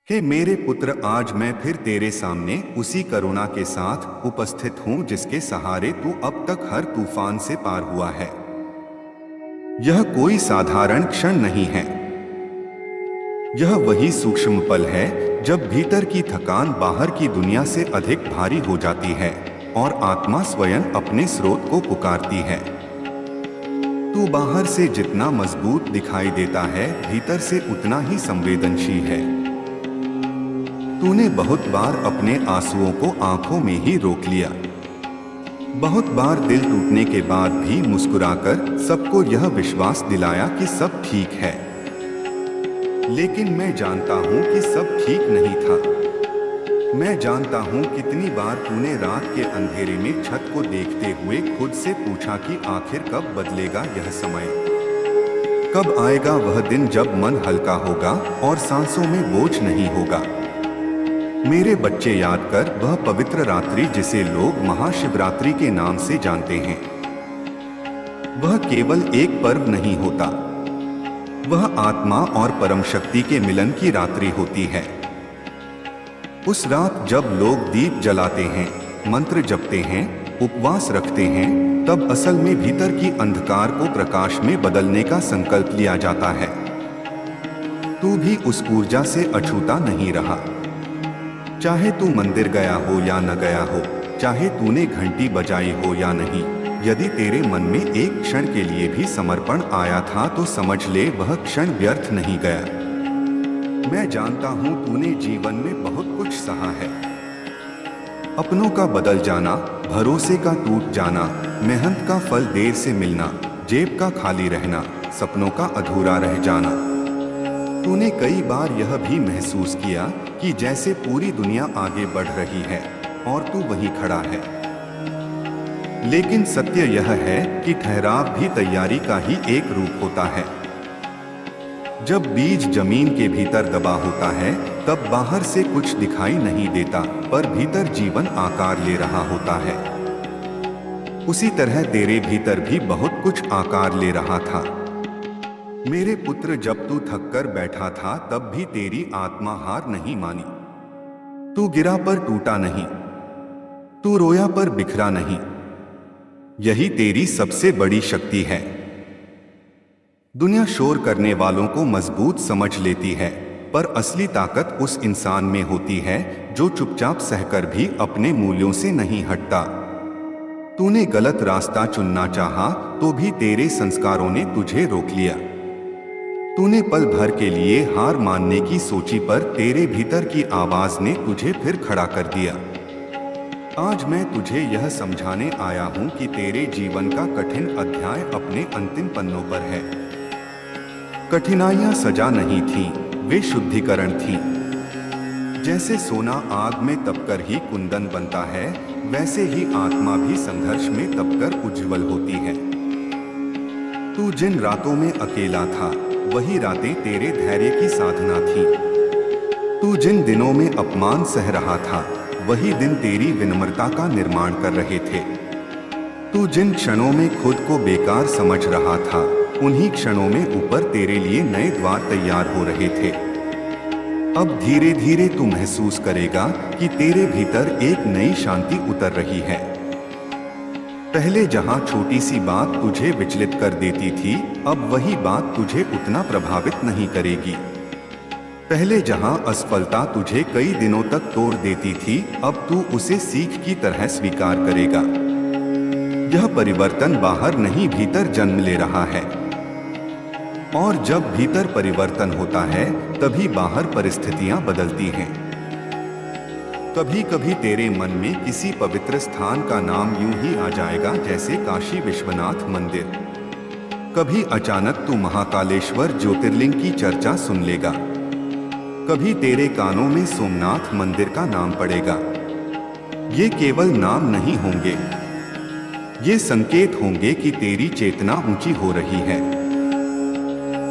हे मेरे पुत्र, आज मैं फिर तेरे सामने उसी करुणा के साथ उपस्थित हूँ जिसके सहारे तू अब तक हर तूफान से पार हुआ है। यह कोई साधारण क्षण नहीं है। यह वही सूक्ष्म पल है जब भीतर की थकान बाहर की दुनिया से अधिक भारी हो जाती है और आत्मा स्वयं अपने स्रोत को पुकारती है। तू बाहर से जितना मजबूत दिखाई देता है, भीतर से उतना ही संवेदनशील है। तूने बहुत बार अपने आंसुओं को आंखों में ही रोक लिया। बहुत बार दिल टूटने के बाद भी मुस्कुराकर सबको यह विश्वास दिलाया कि सब ठीक है। लेकिन मैं जानता हूं कि सब ठीक नहीं था। मैं जानता हूं कितनी बार तूने रात के अंधेरे में छत को देखते हुए खुद से पूछा कि आखिर कब बदलेगा यह समय, कब आएगा वह दिन जब मन हल्का होगा और सांसों में बोझ नहीं होगा। मेरे बच्चे, याद कर वह पवित्र रात्रि जिसे लोग महाशिवरात्रि के नाम से जानते हैं। वह केवल एक पर्व नहीं होता, वह आत्मा और परम शक्ति के मिलन की रात्रि होती है। उस रात जब लोग दीप जलाते हैं, मंत्र जपते हैं, उपवास रखते हैं, तब असल में भीतर की अंधकार को प्रकाश में बदलने का संकल्प लिया जाता है। तू भी उस ऊर्जा से अछूता नहीं रहा। चाहे तू मंदिर गया हो या न गया हो, चाहे तूने घंटी बजाई हो या नहीं, यदि तेरे मन में एक क्षण के लिए भी समर्पण आया था तो समझ ले वह क्षण व्यर्थ नहीं गया। मैं जानता हूं तूने जीवन में बहुत कुछ सहा है। अपनों का बदल जाना, भरोसे का टूट जाना, मेहनत का फल देर से मिलना, जेब का खाली रहना, सपनों का अधूरा रह जाना। तूने कई बार यह भी महसूस किया कि जैसे पूरी दुनिया आगे बढ़ रही है और तू वहीं खड़ा है। लेकिन सत्य यह है कि ठहराव भी तैयारी का ही एक रूप होता है। जब बीज जमीन के भीतर दबा होता है तब बाहर से कुछ दिखाई नहीं देता, पर भीतर जीवन आकार ले रहा होता है। उसी तरह तेरे भीतर भी बहुत कुछ आकार ले रहा था। मेरे पुत्र, जब तू थककर बैठा था तब भी तेरी आत्मा हार नहीं मानी। तू गिरा पर टूटा नहीं, तू रोया पर बिखरा नहीं। यही तेरी सबसे बड़ी शक्ति है। दुनिया शोर करने वालों को मजबूत समझ लेती है, पर असली ताकत उस इंसान में होती है जो चुपचाप सहकर भी अपने मूल्यों से नहीं हटता। तूने गलत रास्ता चुनना चाहा तो भी तेरे संस्कारों ने तुझे रोक लिया। तूने पल भर के लिए हार मानने की सोची, पर तेरे भीतर की आवाज ने तुझे फिर खड़ा कर दिया। आज मैं तुझे यह समझाने आया हूं कि तेरे जीवन का कठिन अध्याय अपने अंतिम पन्नों पर है। कठिनाइयां सजा नहीं थीं, वे शुद्धिकरण थीं। जैसे सोना आग में तपकर ही कुंदन बनता है, वैसे ही आत्मा भी संघर्ष में तपकर उज्जवल होती है। तू जिन रातों में अकेला था, वही रातें तेरे धैर्य की साधना थी। तू जिन दिनों में अपमान सह रहा था, वही दिन तेरी विनम्रता का निर्माण कर रहे थे। तू जिन क्षणों में खुद को बेकार समझ रहा था, उन्हीं क्षणों में ऊपर तेरे लिए नए द्वार तैयार हो रहे थे। अब धीरे धीरे तू महसूस करेगा कि तेरे भीतर एक नई शांति उतर रही है। पहले जहां छोटी सी बात तुझे विचलित कर देती थी, अब वही बात तुझे उतना प्रभावित नहीं करेगी। पहले जहां असफलता तुझे कई दिनों तक तोड़ देती थी, अब तू उसे सीख की तरह स्वीकार करेगा। यह परिवर्तन बाहर नहीं, भीतर जन्म ले रहा है। और जब भीतर परिवर्तन होता है, तभी बाहर परिस्थितियां बदलती हैं। कभी कभी तेरे मन में किसी पवित्र स्थान का नाम यूं ही आ जाएगा, जैसे काशी विश्वनाथ मंदिर। कभी अचानक तू महाकालेश्वर ज्योतिर्लिंग की चर्चा सुन लेगा। कभी तेरे कानों में सोमनाथ मंदिर का नाम पड़ेगा। ये केवल नाम नहीं होंगे, ये संकेत होंगे कि तेरी चेतना ऊंची हो रही है।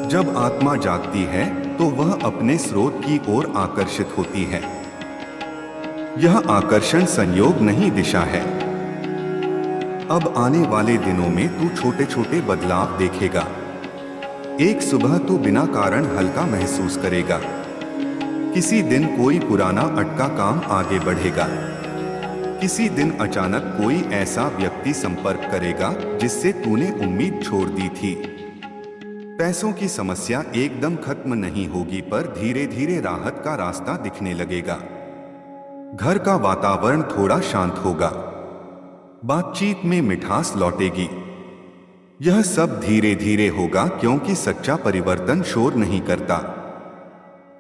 जब आत्मा जागती है तो वह अपने स्रोत की ओर आकर्षित होती है। यह आकर्षण संयोग नहीं, दिशा है। अब आने वाले दिनों में तू छोटे छोटे बदलाव देखेगा। एक सुबह तू बिना कारण हल्का महसूस करेगा। किसी दिन कोई पुराना अटका काम आगे बढ़ेगा। किसी दिन अचानक कोई ऐसा व्यक्ति संपर्क करेगा जिससे तूने उम्मीद छोड़ दी थी। पैसों की समस्या एकदम खत्म नहीं होगी, पर धीरे धीरे राहत का रास्ता दिखने लगेगा। घर का वातावरण थोड़ा शांत होगा, बातचीत में मिठास लौटेगी। यह सब धीरे धीरे होगा, क्योंकि सच्चा परिवर्तन शोर नहीं करता।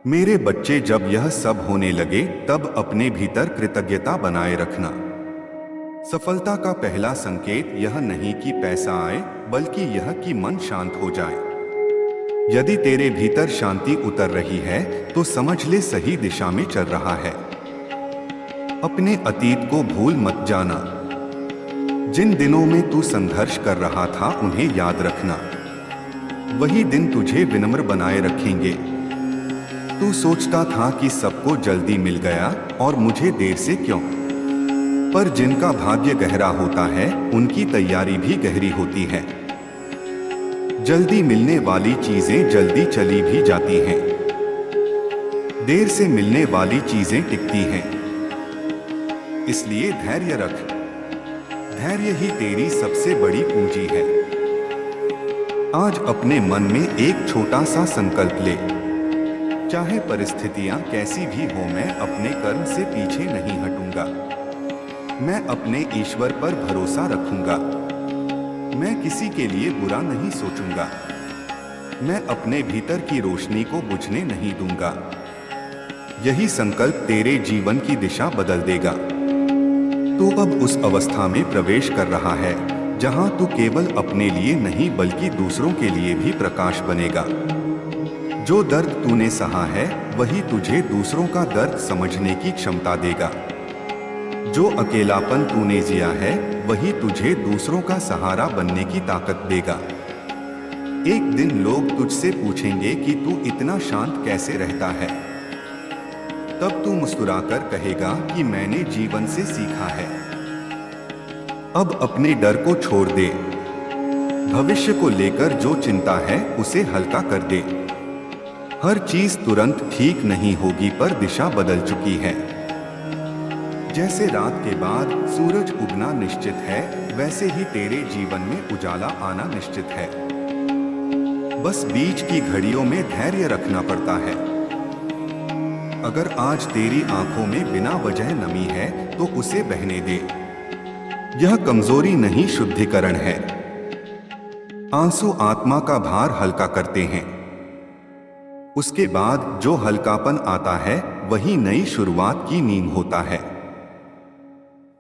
मेरे बच्चे, जब यह सब होने लगे तब अपने भीतर कृतज्ञता बनाए रखना। सफलता का पहला संकेत यह नहीं कि पैसा आए, बल्कि यह कि मन शांत हो जाए। यदि तेरे भीतर शांति उतर रही है तो समझ ले सही दिशा में चल रहा है। अपने अतीत को भूल मत जाना। जिन दिनों में तू संघर्ष कर रहा था उन्हें याद रखना। वही दिन तुझे विनम्र बनाए रखेंगे। तू सोचता था कि सबको जल्दी मिल गया और मुझे देर से क्यों, पर जिनका भाग्य गहरा होता है उनकी तैयारी भी गहरी होती है। जल्दी मिलने वाली चीजें जल्दी चली भी जाती हैं। देर से मिलने वाली चीजें टिकती हैं। इसलिए धैर्य रख। धैर्य ही तेरी सबसे बड़ी पूंजी है। आज अपने मन में एक छोटा सा संकल्प ले। चाहे परिस्थितियां कैसी भी हो, मैं अपने कर्म से पीछे नहीं हटूंगा। मैं अपने ईश्वर पर भरोसा रखूंगा। मैं किसी के लिए बुरा नहीं सोचूंगा। मैं अपने भीतर की रोशनी को बुझने नहीं दूंगा। यही संकल्प तेरे जीवन की दिशा बदल देगा। तू अब उस अवस्था में प्रवेश कर रहा है जहां तू केवल अपने लिए नहीं बल्कि दूसरों के लिए भी प्रकाश बनेगा। जो दर्द तूने सहा है वही तुझे दूसरों का दर्द समझने की क्षमता देगा। जो अकेलापन तूने जिया है वही तुझे दूसरों का सहारा बनने की ताकत देगा। एक दिन लोग तुझसे पूछेंगे कि तू इतना शांत कैसे रहता है। तब तू मुस्कुराकर कहेगा कि मैंने जीवन से सीखा है। अब अपने डर को छोड़ दे। भविष्य को लेकर जो चिंता है उसे हल्का कर दे। हर चीज तुरंत ठीक नहीं होगी, पर दिशा बदल चुकी है। जैसे रात के बाद सूरज उगना निश्चित है, वैसे ही तेरे जीवन में उजाला आना निश्चित है। बस बीच की घड़ियों में धैर्य रखना पड़ता है। अगर आज तेरी आंखों में बिना वजह नमी है तो उसे बहने दे। यह कमजोरी नहीं, शुद्धिकरण है। आंसू आत्मा का भार हल्का करते हैं। उसके बाद जो हल्कापन आता है वही नई शुरुआत की नींव होता है।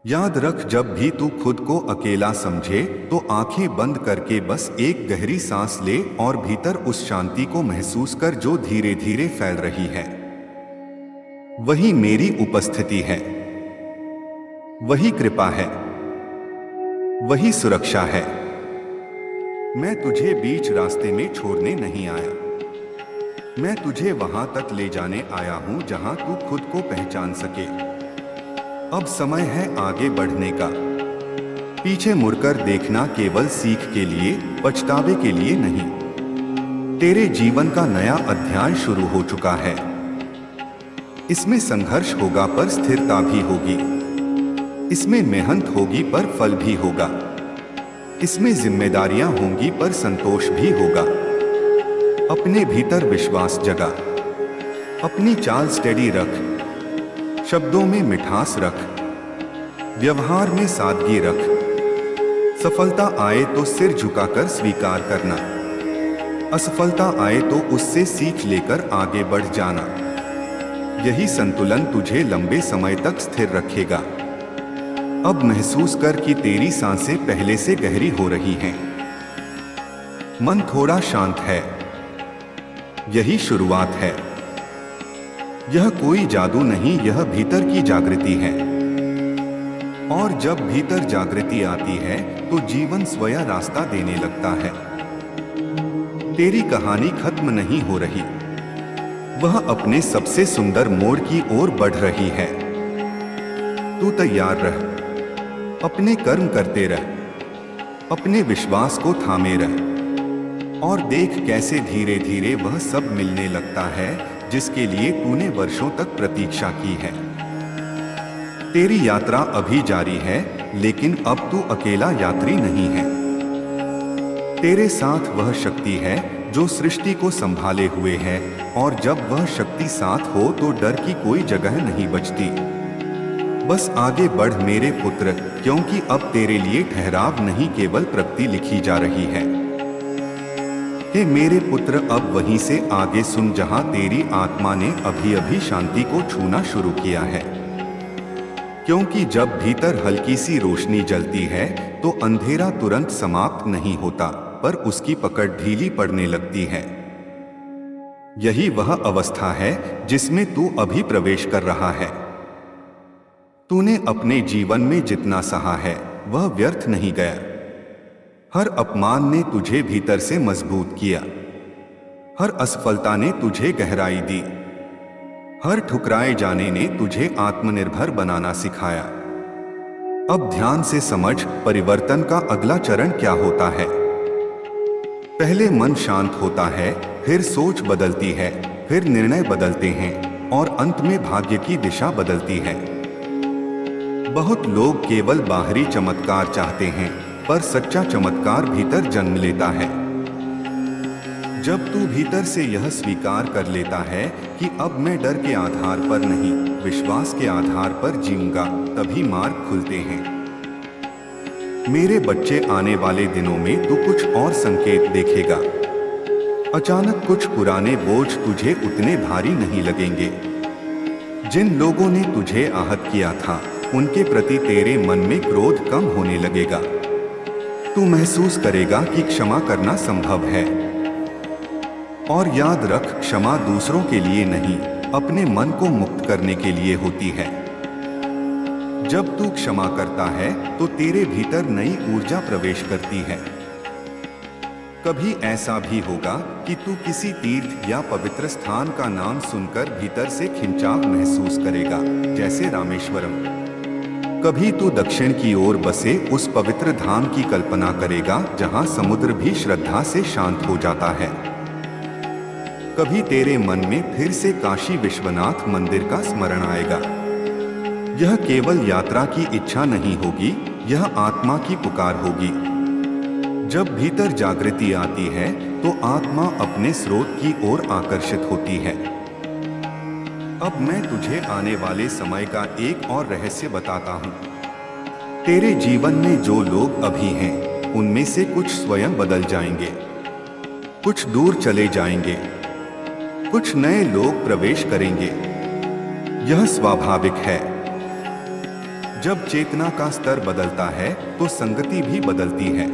याद रख, जब भी तू खुद को अकेला समझे तो आंखें बंद करके बस एक गहरी सांस ले और भीतर उस शांति को महसूस कर जो धीरे धीरे फैल रही है। वही मेरी उपस्थिति है, वही कृपा है, वही सुरक्षा है। मैं तुझे बीच रास्ते में छोड़ने नहीं आया। मैं तुझे वहां तक ले जाने आया हूं जहां तू खुद को पहचान सके। अब समय है आगे बढ़ने का। पीछे मुड़कर देखना केवल सीख के लिए, पछतावे के लिए नहीं। तेरे जीवन का नया अध्याय शुरू हो चुका है। इसमें संघर्ष होगा पर स्थिरता भी होगी। इसमें मेहनत होगी पर फल भी होगा। इसमें जिम्मेदारियां होंगी पर संतोष भी होगा। अपने भीतर विश्वास जगा। अपनी चाल स्टेडी रख। शब्दों में मिठास रख। व्यवहार में सादगी रख। सफलता आए तो सिर झुकाकर स्वीकार करना। असफलता आए तो उससे सीख लेकर आगे बढ़ जाना। यही संतुलन तुझे लंबे समय तक स्थिर रखेगा। अब महसूस कर कि तेरी सांसें पहले से गहरी हो रही हैं। मन थोड़ा शांत है। यही शुरुआत है। यह कोई जादू नहीं, यह भीतर की जागृति है। और जब भीतर जागृति आती है तो जीवन स्वयं रास्ता देने लगता है। तेरी कहानी खत्म नहीं हो रही, वह अपने सबसे सुंदर मोड़ की ओर बढ़ रही है। तू तैयार रह। अपने कर्म करते रह। अपने विश्वास को थामे रह और देख कैसे धीरे धीरे वह सब मिलने लगता है जिसके लिए तूने वर्षों तक प्रतीक्षा की है। तेरी यात्रा अभी जारी है, लेकिन अब तू अकेला यात्री नहीं है। तेरे साथ वह शक्ति है जो सृष्टि को संभाले हुए है, और जब वह शक्ति साथ हो तो डर की कोई जगह नहीं बचती। बस आगे बढ़ मेरे पुत्र, क्योंकि अब तेरे लिए ठहराव नहीं केवल प्रगति लिखी जा रही है। हे मेरे पुत्र, अब वहीं से आगे सुन जहां तेरी आत्मा ने अभी अभी शांति को छूना शुरू किया है। क्योंकि जब भीतर हल्की सी रोशनी जलती है तो अंधेरा तुरंत समाप्त नहीं होता, पर उसकी पकड़ ढीली पड़ने लगती है। यही वह अवस्था है जिसमें तू अभी प्रवेश कर रहा है। तूने अपने जीवन में जितना सहा है वह व्यर्थ नहीं गया। हर अपमान ने तुझे भीतर से मजबूत किया। हर असफलता ने तुझे गहराई दी। हर ठुकराए जाने ने तुझे आत्मनिर्भर बनाना सिखाया। अब ध्यान से समझ, परिवर्तन का अगला चरण क्या होता है। पहले मन शांत होता है, फिर सोच बदलती है, फिर निर्णय बदलते हैं, और अंत में भाग्य की दिशा बदलती है। बहुत लोग केवल बाहरी चमत्कार चाहते हैं, पर सच्चा चमत्कार भीतर जन्म लेता है। जब तू भीतर से यह स्वीकार कर लेता है कि अब मैं डर के आधार पर नहीं, विश्वास के आधार पर जीऊंगा, तभी मार्ग खुलते हैं। मेरे बच्चे, आने वाले दिनों में तू कुछ और संकेत देखेगा। अचानक कुछ पुराने बोझ तुझे उतने भारी नहीं लगेंगे। जिन लोगों ने तुझे आहत किया था, उनके प्रति तेरे मन में क्रोध कम होने लगेगा। तू महसूस करेगा कि क्षमा करना संभव है। और याद रख, क्षमा दूसरों के लिए नहीं, अपने मन को मुक्त करने के लिए होती है। जब तू क्षमा करता है तो तेरे भीतर नई ऊर्जा प्रवेश करती है। कभी ऐसा भी होगा कि तू किसी तीर्थ या पवित्र स्थान का नाम सुनकर भीतर से खिंचाव महसूस करेगा, जैसे रामेश्वरम। कभी तू दक्षिण की ओर बसे उस पवित्र धाम की कल्पना करेगा जहां समुद्र भी श्रद्धा से शांत हो जाता है। कभी तेरे मन में फिर से काशी विश्वनाथ मंदिर का स्मरण आएगा। यह केवल यात्रा की इच्छा नहीं होगी, यह आत्मा की पुकार होगी। जब भीतर जागृति आती है तो आत्मा अपने स्रोत की ओर आकर्षित होती है। अब मैं तुझे आने वाले समय का एक और रहस्य बताता हूँ। तेरे जीवन में जो लोग अभी हैं, उनमें से कुछ स्वयं बदल जाएंगे, कुछ दूर चले जाएंगे, कुछ नए लोग प्रवेश करेंगे। यह स्वाभाविक है। जब चेतना का स्तर बदलता है तो संगति भी बदलती है।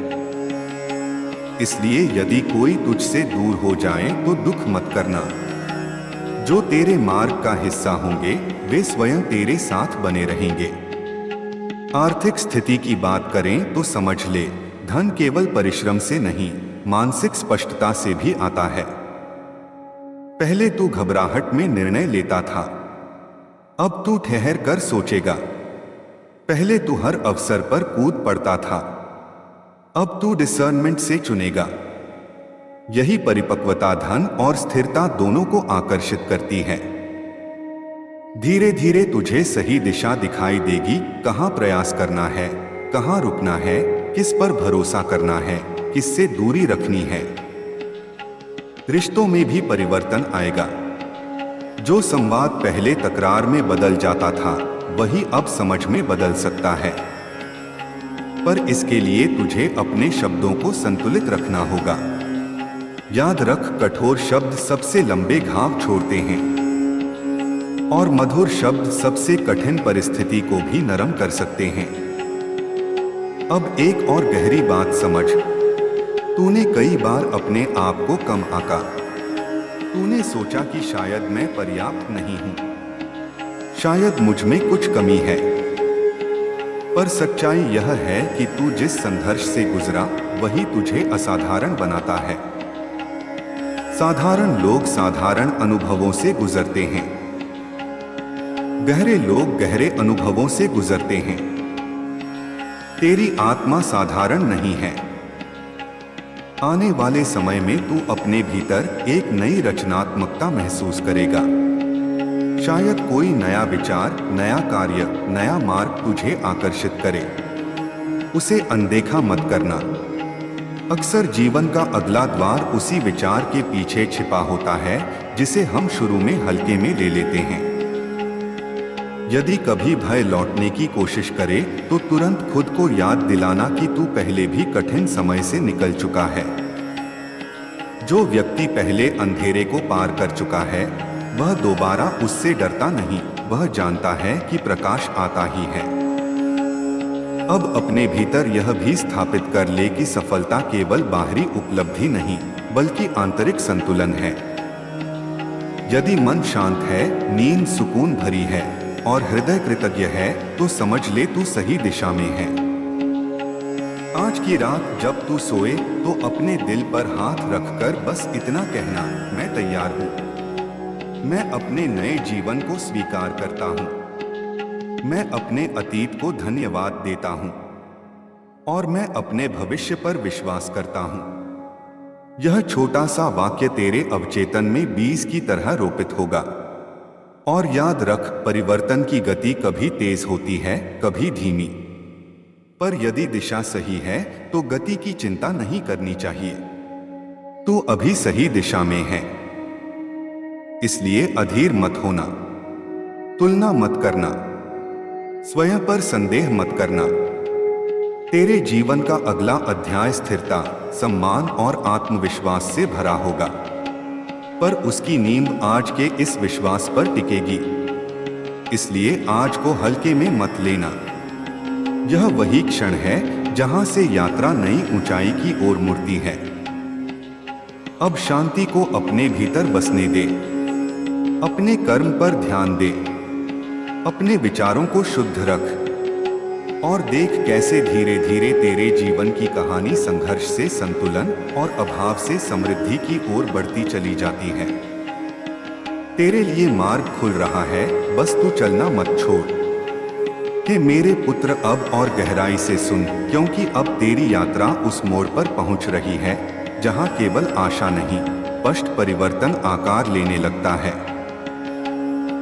इसलिए यदि कोई तुझसे दूर हो जाए तो दुख मत करना। जो तेरे मार्ग का हिस्सा होंगे वे स्वयं तेरे साथ बने रहेंगे। आर्थिक स्थिति की बात करें तो समझ ले, धन केवल परिश्रम से नहीं, मानसिक स्पष्टता से भी आता है। पहले तू घबराहट में निर्णय लेता था, अब तू ठहर कर सोचेगा। पहले तू हर अवसर पर कूद पड़ता था, अब तू डिसर्नमेंट से चुनेगा। यही परिपक्वता धन और स्थिरता दोनों को आकर्षित करती है। धीरे धीरे तुझे सही दिशा दिखाई देगी, कहाँ प्रयास करना है, कहाँ रुकना है, किस पर भरोसा करना है, किससे दूरी रखनी है। रिश्तों में भी परिवर्तन आएगा। जो संवाद पहले तकरार में बदल जाता था, वही अब समझ में बदल सकता है। पर इसके लिए तुझे अपने शब्दों को संतुलित रखना होगा। याद रख, कठोर शब्द सबसे लंबे घाव छोड़ते हैं और मधुर शब्द सबसे कठिन परिस्थिति को भी नरम कर सकते हैं। अब एक और गहरी बात समझ। तूने कई बार अपने आप को कम आंका। तूने सोचा कि शायद मैं पर्याप्त नहीं हूं, शायद मुझ में कुछ कमी है। पर सच्चाई यह है कि तू जिस संघर्ष से गुजरा वही तुझे असाधारण बनाता है। साधारण लोग साधारण अनुभवों से गुजरते हैं, गहरे लोग गहरे अनुभवों से गुजरते हैं। तेरी आत्मा साधारण नहीं है। आने वाले समय में तू अपने भीतर एक नई रचनात्मकता महसूस करेगा। शायद कोई नया विचार, नया कार्य, नया मार्ग तुझे आकर्षित करे। उसे अनदेखा मत करना। अक्सर जीवन का अगला द्वार उसी विचार के पीछे छिपा होता है जिसे हम शुरू में हल्के में ले लेते हैं। यदि कभी भय लौटने की कोशिश करे तो तुरंत खुद को याद दिलाना कि तू पहले भी कठिन समय से निकल चुका है। जो व्यक्ति पहले अंधेरे को पार कर चुका है वह दोबारा उससे डरता नहीं, वह जानता है कि प्रकाश आता ही है। अब अपने भीतर यह भी स्थापित कर ले कि सफलता केवल बाहरी उपलब्धि नहीं बल्कि आंतरिक संतुलन है। यदि मन शांत है, नींद सुकून भरी है और हृदय कृतज्ञ है तो समझ ले तू सही दिशा में है। आज की रात जब तू सोए तो अपने दिल पर हाथ रखकर बस इतना कहना, मैं तैयार हूँ। मैं अपने नए जीवन को स्वीकार करता हूँ। मैं अपने अतीत को धन्यवाद देता हूँ और मैं अपने भविष्य पर विश्वास करता हूँ। यह छोटा सा वाक्य तेरे अवचेतन में बीज की तरह रोपित होगा। और याद रख, परिवर्तन की गति कभी तेज होती है, कभी धीमी। पर यदि दिशा सही है तो गति की चिंता नहीं करनी चाहिए। तू अभी सही दिशा में है, इसलिए अधीर मत होना। तुलना मत करना, स्वयं पर संदेह मत करना। तेरे जीवन का अगला अध्याय स्थिरता, सम्मान और आत्मविश्वास से भरा होगा। पर उसकी नींव आज के इस विश्वास पर टिकेगी। इसलिए आज को हल्के में मत लेना। यह वही क्षण है जहां से यात्रा नई ऊंचाई की ओर मुड़ती है। अब शांति को अपने भीतर बसने दे। अपने कर्म पर ध्यान दे। अपने विचारों को शुद्ध रख और देख कैसे धीरे धीरे तेरे जीवन की कहानी संघर्ष से संतुलन और अभाव से समृद्धि की ओर बढ़ती चली जाती है। तेरे लिए मार्ग खुल रहा है, बस तू चलना मत छोड़। कि मेरे पुत्र अब और गहराई से सुन, क्योंकि अब तेरी यात्रा उस मोड़ पर पहुंच रही है जहां केवल आशा नहीं, स्पष्ट परिवर्तन आकार लेने लगता है।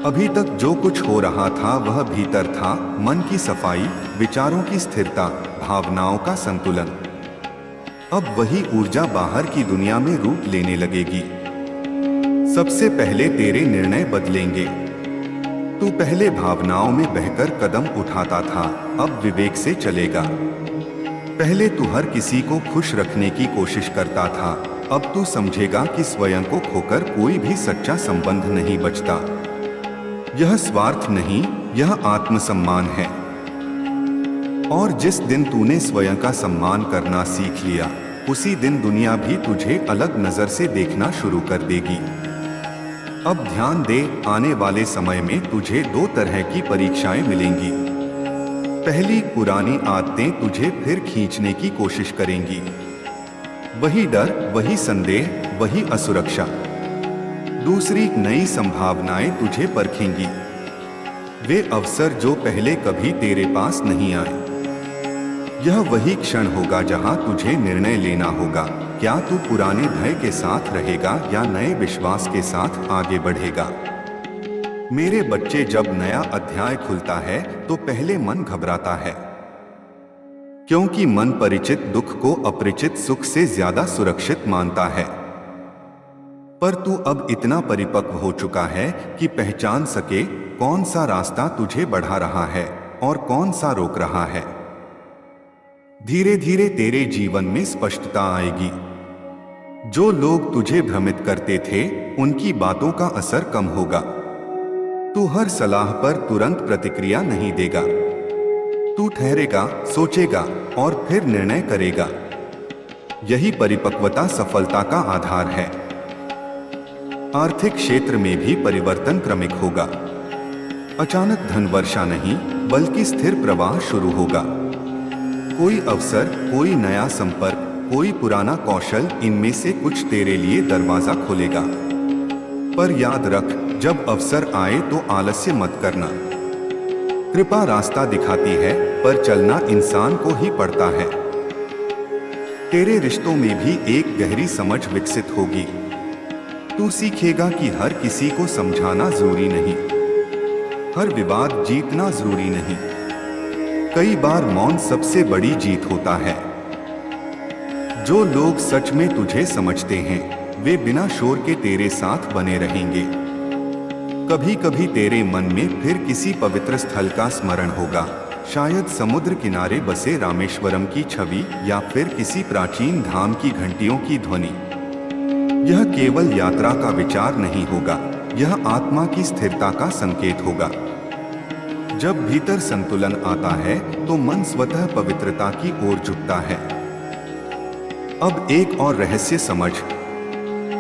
अभी तक जो कुछ हो रहा था वह भीतर था, मन की सफाई, विचारों की स्थिरता, भावनाओं का संतुलन। अब वही ऊर्जा बाहर की दुनिया में रूप लेने लगेगी। सबसे पहले तेरे निर्णय बदलेंगे। तू पहले भावनाओं में बहकर कदम उठाता था, अब विवेक से चलेगा। पहले तू हर किसी को खुश रखने की कोशिश करता था, अब तू समझेगा कि स्वयं को खोकर कोई भी सच्चा संबंध नहीं बचता। यह स्वार्थ नहीं, यह आत्मसम्मान है। और जिस दिन तूने स्वयं का सम्मान करना सीख लिया, उसी दिन दुनिया भी तुझे अलग नजर से देखना शुरू कर देगी। अब ध्यान दे, आने वाले समय में तुझे दो तरह की परीक्षाएं मिलेंगी। पहली, पुरानी आदतें तुझे फिर खींचने की कोशिश करेंगी। वही डर, वही संदेह, वही असुरक्षा। दूसरी, नई संभावनाएं तुझे परखेंगी। वे अवसर जो पहले कभी तेरे पास नहीं आए। यह वही क्षण होगा जहां तुझे निर्णय लेना होगा, क्या तू पुराने भय के साथ रहेगा या नए विश्वास के साथ आगे बढ़ेगा। मेरे बच्चे, जब नया अध्याय खुलता है तो पहले मन घबराता है, क्योंकि मन परिचित दुख को अपरिचित सुख से ज्यादा सुरक्षित मानता है। पर तू अब इतना परिपक्व हो चुका है कि पहचान सके कौन सा रास्ता तुझे बढ़ा रहा है और कौन सा रोक रहा है। धीरे धीरे तेरे जीवन में स्पष्टता आएगी। जो लोग तुझे भ्रमित करते थे, उनकी बातों का असर कम होगा। तू हर सलाह पर तुरंत प्रतिक्रिया नहीं देगा। तू ठहरेगा, सोचेगा और फिर निर्णय करेगा। यही परिपक्वता सफलता का आधार है। आर्थिक क्षेत्र में भी परिवर्तन क्रमिक होगा। अचानक धन वर्षा नहीं, बल्कि स्थिर प्रवाह शुरू होगा। कोई अवसर, कोई नया संपर्क, कोई पुराना कौशल, इनमें से कुछ तेरे लिए दरवाजा खोलेगा। पर याद रख, जब अवसर आए तो आलस्य मत करना। कृपा रास्ता दिखाती है, पर चलना इंसान को ही पड़ता है। तेरे रिश्तों में भी एक गहरी समझ विकसित होगी। तू सीखेगा कि हर किसी को समझाना जरूरी नहीं, हर विवाद जीतना जरूरी नहीं। कई बार मौन सबसे बड़ी जीत होता है। जो लोग सच में तुझे समझते हैं वे बिना शोर के तेरे साथ बने रहेंगे। कभी कभी तेरे मन में फिर किसी पवित्र स्थल का स्मरण होगा, शायद समुद्र किनारे बसे रामेश्वरम की छवि या फिर किसी प्राचीन धाम की घंटियों की ध्वनि। यह केवल यात्रा का विचार नहीं होगा, यह आत्मा की स्थिरता का संकेत होगा। जब भीतर संतुलन आता है तो मन स्वतः पवित्रता की ओर झुकता है। अब एक और रहस्य समझ,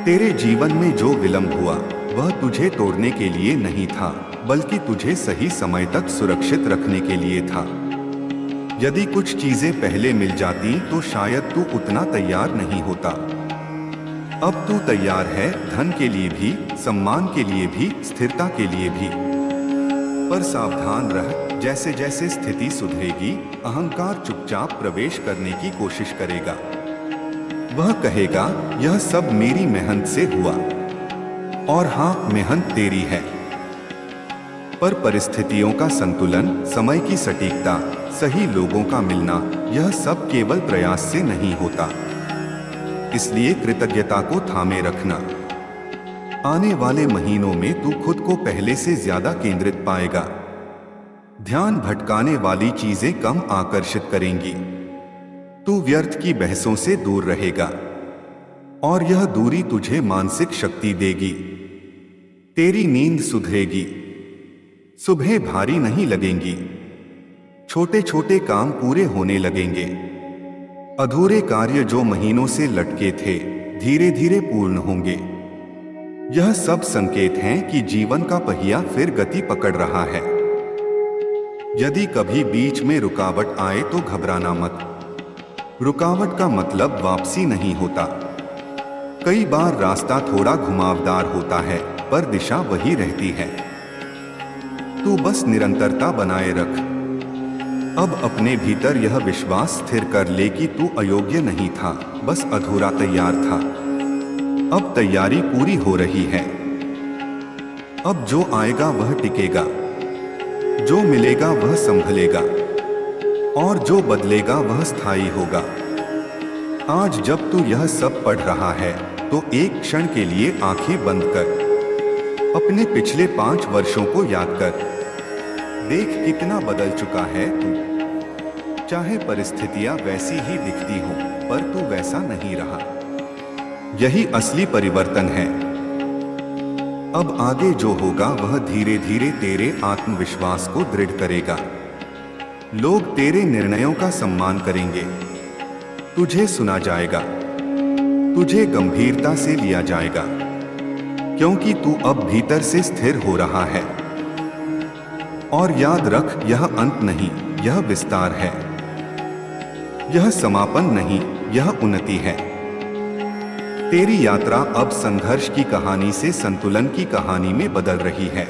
तेरे जीवन में जो विलंब हुआ वह तुझे तोड़ने के लिए नहीं था, बल्कि तुझे सही समय तक सुरक्षित रखने के लिए था। यदि कुछ चीजें पहले मिल जाती तो शायद तू उतना तैयार नहीं होता। अब तू तैयार है, धन के लिए भी, सम्मान के लिए भी, स्थिरता के लिए भी। पर सावधान रह, जैसे जैसे स्थिति सुधरेगी अहंकार चुपचाप प्रवेश करने की कोशिश करेगा। वह कहेगा यह सब मेरी मेहनत से हुआ, और हाँ, मेहनत तेरी है। पर परिस्थितियों का संतुलन, समय की सटीकता, सही लोगों का मिलना, यह सब केवल प्रयास से नहीं होता। इसलिए कृतज्ञता को थामे रखना। आने वाले महीनों में तू खुद को पहले से ज्यादा केंद्रित पाएगा। ध्यान भटकाने वाली चीजें कम आकर्षित करेंगी। तू व्यर्थ की बहसों से दूर रहेगा, और यह दूरी तुझे मानसिक शक्ति देगी। तेरी नींद सुधरेगी, सुबह भारी नहीं लगेंगी, छोटे छोटे काम पूरे होने लगेंगे। अधूरे कार्य जो महीनों से लटके थे धीरे धीरे पूर्ण होंगे। यह सब संकेत हैं कि जीवन का पहिया फिर गति पकड़ रहा है। यदि कभी बीच में रुकावट आए तो घबराना मत। रुकावट का मतलब वापसी नहीं होता। कई बार रास्ता थोड़ा घुमावदार होता है, पर दिशा वही रहती है। तू बस निरंतरता बनाए रख। अब अपने भीतर यह विश्वास स्थिर कर ले कि तू अयोग्य नहीं था, बस अधूरा तैयार था। अब तैयारी पूरी हो रही है। अब जो आएगा वह टिकेगा, जो मिलेगा वह संभलेगा, और जो बदलेगा वह स्थायी होगा। आज जब तू यह सब पढ़ रहा है तो एक क्षण के लिए आंखें बंद कर अपने पिछले 5 वर्षों को याद कर। देख कितना बदल चुका है तू। चाहे परिस्थितियां वैसी ही दिखती हों, पर तू वैसा नहीं रहा। यही असली परिवर्तन है। अब आगे जो होगा वह धीरे धीरे तेरे आत्मविश्वास को दृढ़ करेगा। लोग तेरे निर्णयों का सम्मान करेंगे। तुझे सुना जाएगा, तुझे गंभीरता से लिया जाएगा, क्योंकि तू अब भीतर से स्थिर हो रहा है। और याद रख, यह अंत नहीं, यह विस्तार है। यह समापन नहीं, यह उन्नति है। तेरी यात्रा अब संघर्ष की कहानी से संतुलन की कहानी में बदल रही है।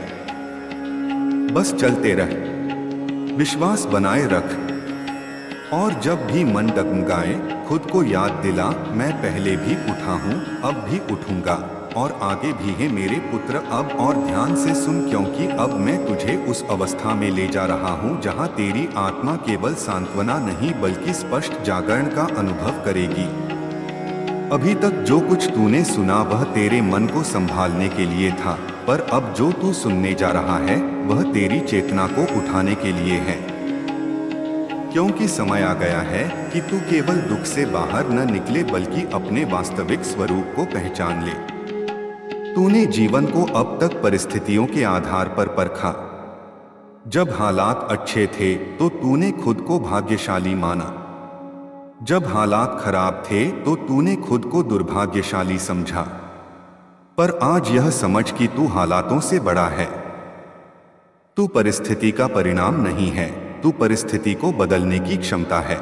बस चलते रह, विश्वास बनाए रख, और जब भी मन डगमगाए खुद को याद दिला, मैं पहले भी उठा हूं, अब भी उठूंगा, और आगे भी है मेरे पुत्र। अब और ध्यान से सुन, क्योंकि अब मैं तुझे उस अवस्था में ले जा रहा हूं जहां तेरी आत्मा केवल सांत्वना नहीं बल्कि स्पष्ट जागरण का अनुभव करेगी। अभी तक जो कुछ तूने सुना वह तेरे मन को संभालने के लिए था, पर अब जो तू सुनने जा रहा है वह तेरी चेतना को उठाने के लिए है। क्योंकि समय आ गया है कि तू केवल दुख से बाहर न निकले बल्कि अपने वास्तविक स्वरूप को पहचान ले। तूने जीवन को अब तक परिस्थितियों के आधार पर परखा। जब हालात अच्छे थे तो तूने खुद को भाग्यशाली माना। जब हालात खराब थे तो तूने खुद को दुर्भाग्यशाली समझा। पर आज यह समझ कि तू हालातों से बड़ा है। तू परिस्थिति का परिणाम नहीं है, तू परिस्थिति को बदलने की क्षमता है।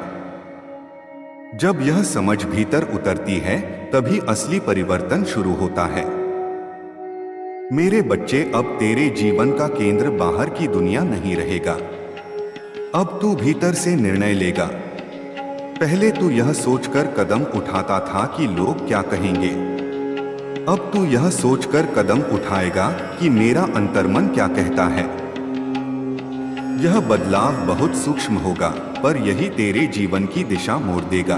जब यह समझ भीतर उतरती है तभी असली परिवर्तन शुरू होता है। मेरे बच्चे, अब तेरे जीवन का केंद्र बाहर की दुनिया नहीं रहेगा। अब तू भीतर से निर्णय लेगा। पहले तू यह सोचकर कदम उठाता था कि लोग क्या कहेंगे। अब तू यह सोचकर कदम उठाएगा कि मेरा अंतर्मन क्या कहता है। यह बदलाव बहुत सूक्ष्म होगा, पर यही तेरे जीवन की दिशा मोड़ देगा।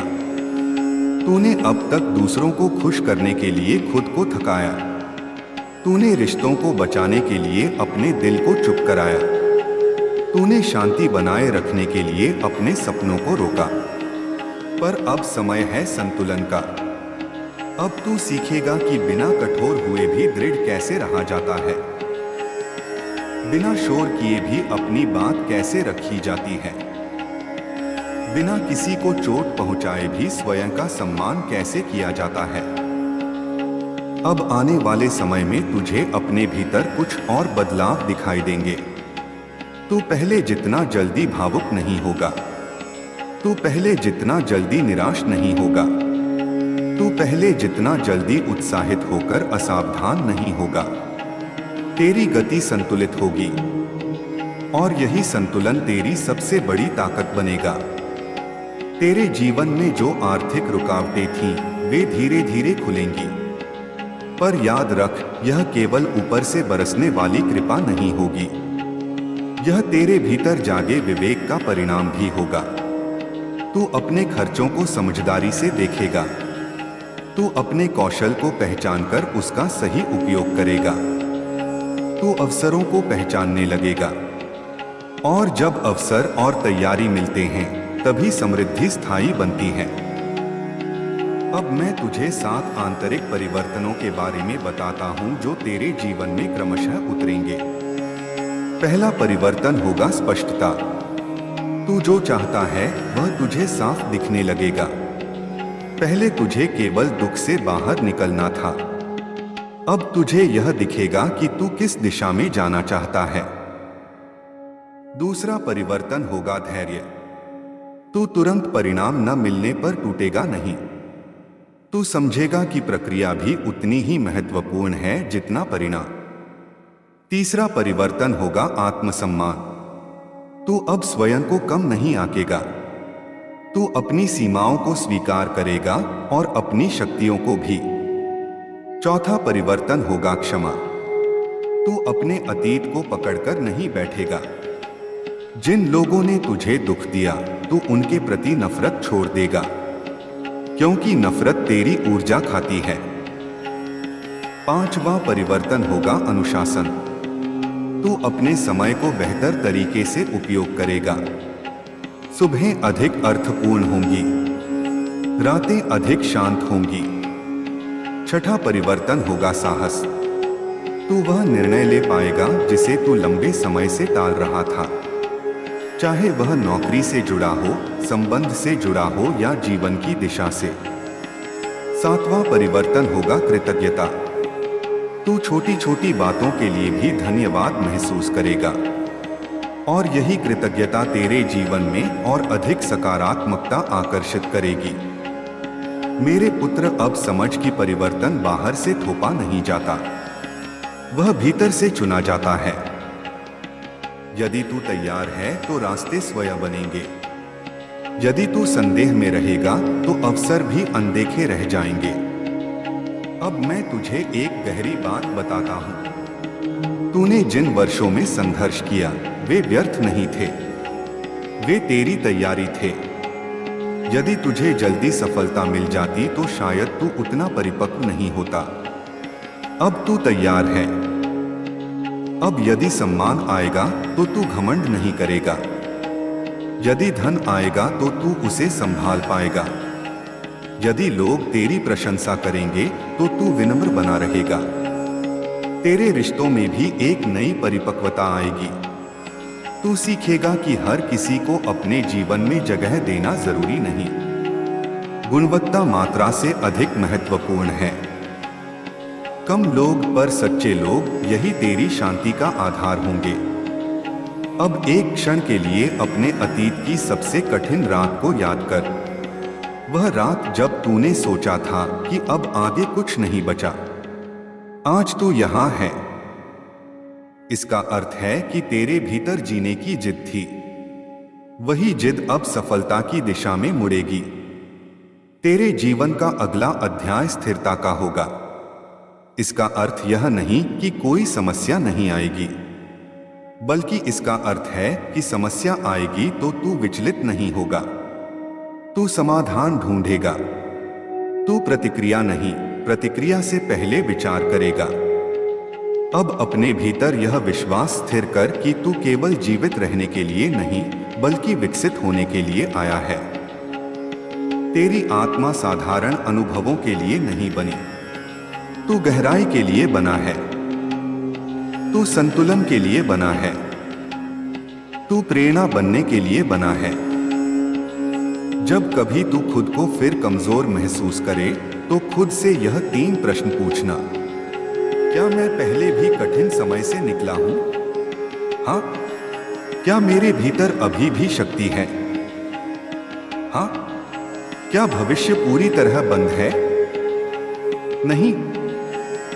तूने अब तक दूसरों को खुश करने के लिए खुद को थकाया। तूने रिश्तों को बचाने के लिए अपने दिल को चुप कराया। तूने शांति बनाए रखने के लिए अपने सपनों को रोका। पर अब समय है संतुलन का। अब तू सीखेगा कि बिना कठोर हुए भी दृढ़ कैसे रहा जाता है। बिना शोर किए भी अपनी बात कैसे रखी जाती है। बिना किसी को चोट पहुंचाए भी स्वयं का सम्मान कैसे किया जाता है। अब आने वाले समय में तुझे अपने भीतर कुछ और बदलाव दिखाई देंगे। तू पहले जितना जल्दी भावुक नहीं होगा। तू पहले जितना जल्दी निराश नहीं होगा। तू पहले जितना जल्दी उत्साहित होकर असावधान नहीं होगा। तेरी गति संतुलित होगी और यही संतुलन तेरी सबसे बड़ी ताकत बनेगा। तेरे जीवन में जो आर्थिक रुकावटें थीं, वे धीरे धीरे खुलेंगी। पर याद रख, यह केवल ऊपर से बरसने वाली कृपा नहीं होगी। यह तेरे भीतर जागे विवेक का परिणाम भी होगा। तू अपने खर्चों को समझदारी से देखेगा। तू अपने कौशल को पहचानकर उसका सही उपयोग करेगा। तू अवसरों को पहचानने लगेगा। और जब अवसर और तैयारी मिलते हैं, तभी समृद्धि स्थायी बनती है। अब मैं तुझे 7 आंतरिक परिवर्तनों के बारे में बताता हूं जो तेरे जीवन में क्रमशः उतरेंगे। पहला परिवर्तन होगा स्पष्टता। तू जो चाहता है वह तुझे साफ दिखने लगेगा। पहले तुझे केवल दुख से बाहर निकलना था। अब तुझे यह दिखेगा कि तू किस दिशा में जाना चाहता है। दूसरा परिवर्तन होगा धैर्य। तू तुरंत परिणाम न मिलने पर टूटेगा नहीं। तू समझेगा कि प्रक्रिया भी उतनी ही महत्वपूर्ण है जितना परिणाम। तीसरा परिवर्तन होगा आत्मसम्मान। तू अब स्वयं को कम नहीं आंकेगा। तू अपनी सीमाओं को स्वीकार करेगा और अपनी शक्तियों को भी। चौथा परिवर्तन होगा क्षमा। तू अपने अतीत को पकड़कर नहीं बैठेगा। जिन लोगों ने तुझे दुख दिया, तू उनके प्रति नफरत छोड़ देगा, क्योंकि नफरत तेरी ऊर्जा खाती है। पांचवा परिवर्तन होगा अनुशासन। तू अपने समय को बेहतर तरीके से उपयोग करेगा। सुबहें अधिक अर्थपूर्ण होंगी, रातें अधिक शांत होंगी। छठा परिवर्तन होगा साहस। तू वह निर्णय ले पाएगा जिसे तू लंबे समय से टाल रहा था, चाहे वह नौकरी से जुड़ा हो, संबंध से जुड़ा हो या जीवन की दिशा से। सातवां परिवर्तन होगा कृतज्ञता। तू छोटी छोटी बातों के लिए भी धन्यवाद महसूस करेगा और यही कृतज्ञता तेरे जीवन में और अधिक सकारात्मकता आकर्षित करेगी। मेरे पुत्र, अब समझ कि परिवर्तन बाहर से थोपा नहीं जाता, वह भीतर से चुना जाता है। यदि तू तैयार है तो रास्ते स्वयं बनेंगे। यदि तू संदेह में रहेगा तो अवसर भी अनदेखे रह जाएंगे। अब मैं तुझे एक गहरी बात बताता हूं। तूने जिन वर्षों में संघर्ष किया, वे व्यर्थ नहीं थे, वे तेरी तैयारी थे। यदि तुझे जल्दी सफलता मिल जाती तो शायद तू उतना परिपक्व नहीं होता। अब तू तैयार है। अब यदि सम्मान आएगा तो तू घमंड नहीं करेगा। यदि धन आएगा तो तू उसे संभाल पाएगा। यदि लोग तेरी प्रशंसा करेंगे तो तू विनम्र बना रहेगा। तेरे रिश्तों में भी एक नई परिपक्वता आएगी। तू सीखेगा कि हर किसी को अपने जीवन में जगह देना जरूरी नहीं। गुणवत्ता मात्रा से अधिक महत्वपूर्ण है। कम लोग पर सच्चे लोग, यही तेरी शांति का आधार होंगे। अब एक क्षण के लिए अपने अतीत की सबसे कठिन रात को याद कर। वह रात जब तूने सोचा था कि अब आगे कुछ नहीं बचा। आज तू यहाँ है। इसका अर्थ है कि तेरे भीतर जीने की जिद थी। वही जिद अब सफलता की दिशा में मुड़ेगी। तेरे जीवन का अगला अध्याय स्थिरता का होगा। इसका अर्थ यह नहीं कि कोई समस्या नहीं आएगी, बल्कि इसका अर्थ है कि समस्या आएगी तो तू विचलित नहीं होगा। तू समाधान ढूंढेगा। तू प्रतिक्रिया नहीं, प्रतिक्रिया से पहले विचार करेगा। अब अपने भीतर यह विश्वास स्थिर कर कि तू केवल जीवित रहने के लिए नहीं, बल्कि विकसित होने के लिए आया है। तेरी आत्मा साधारण अनुभवों के लिए नहीं बनी, तू गहराई के लिए बना है। तू संतुलन के लिए बना है। तू प्रेरणा बनने के लिए बना है। जब कभी तू खुद को फिर कमजोर महसूस करे तो खुद से यह 3 प्रश्न पूछना। क्या मैं पहले भी कठिन समय से निकला हूं? हाँ। क्या मेरे भीतर अभी भी शक्ति है? हाँ। क्या भविष्य पूरी तरह बंद है? नहीं।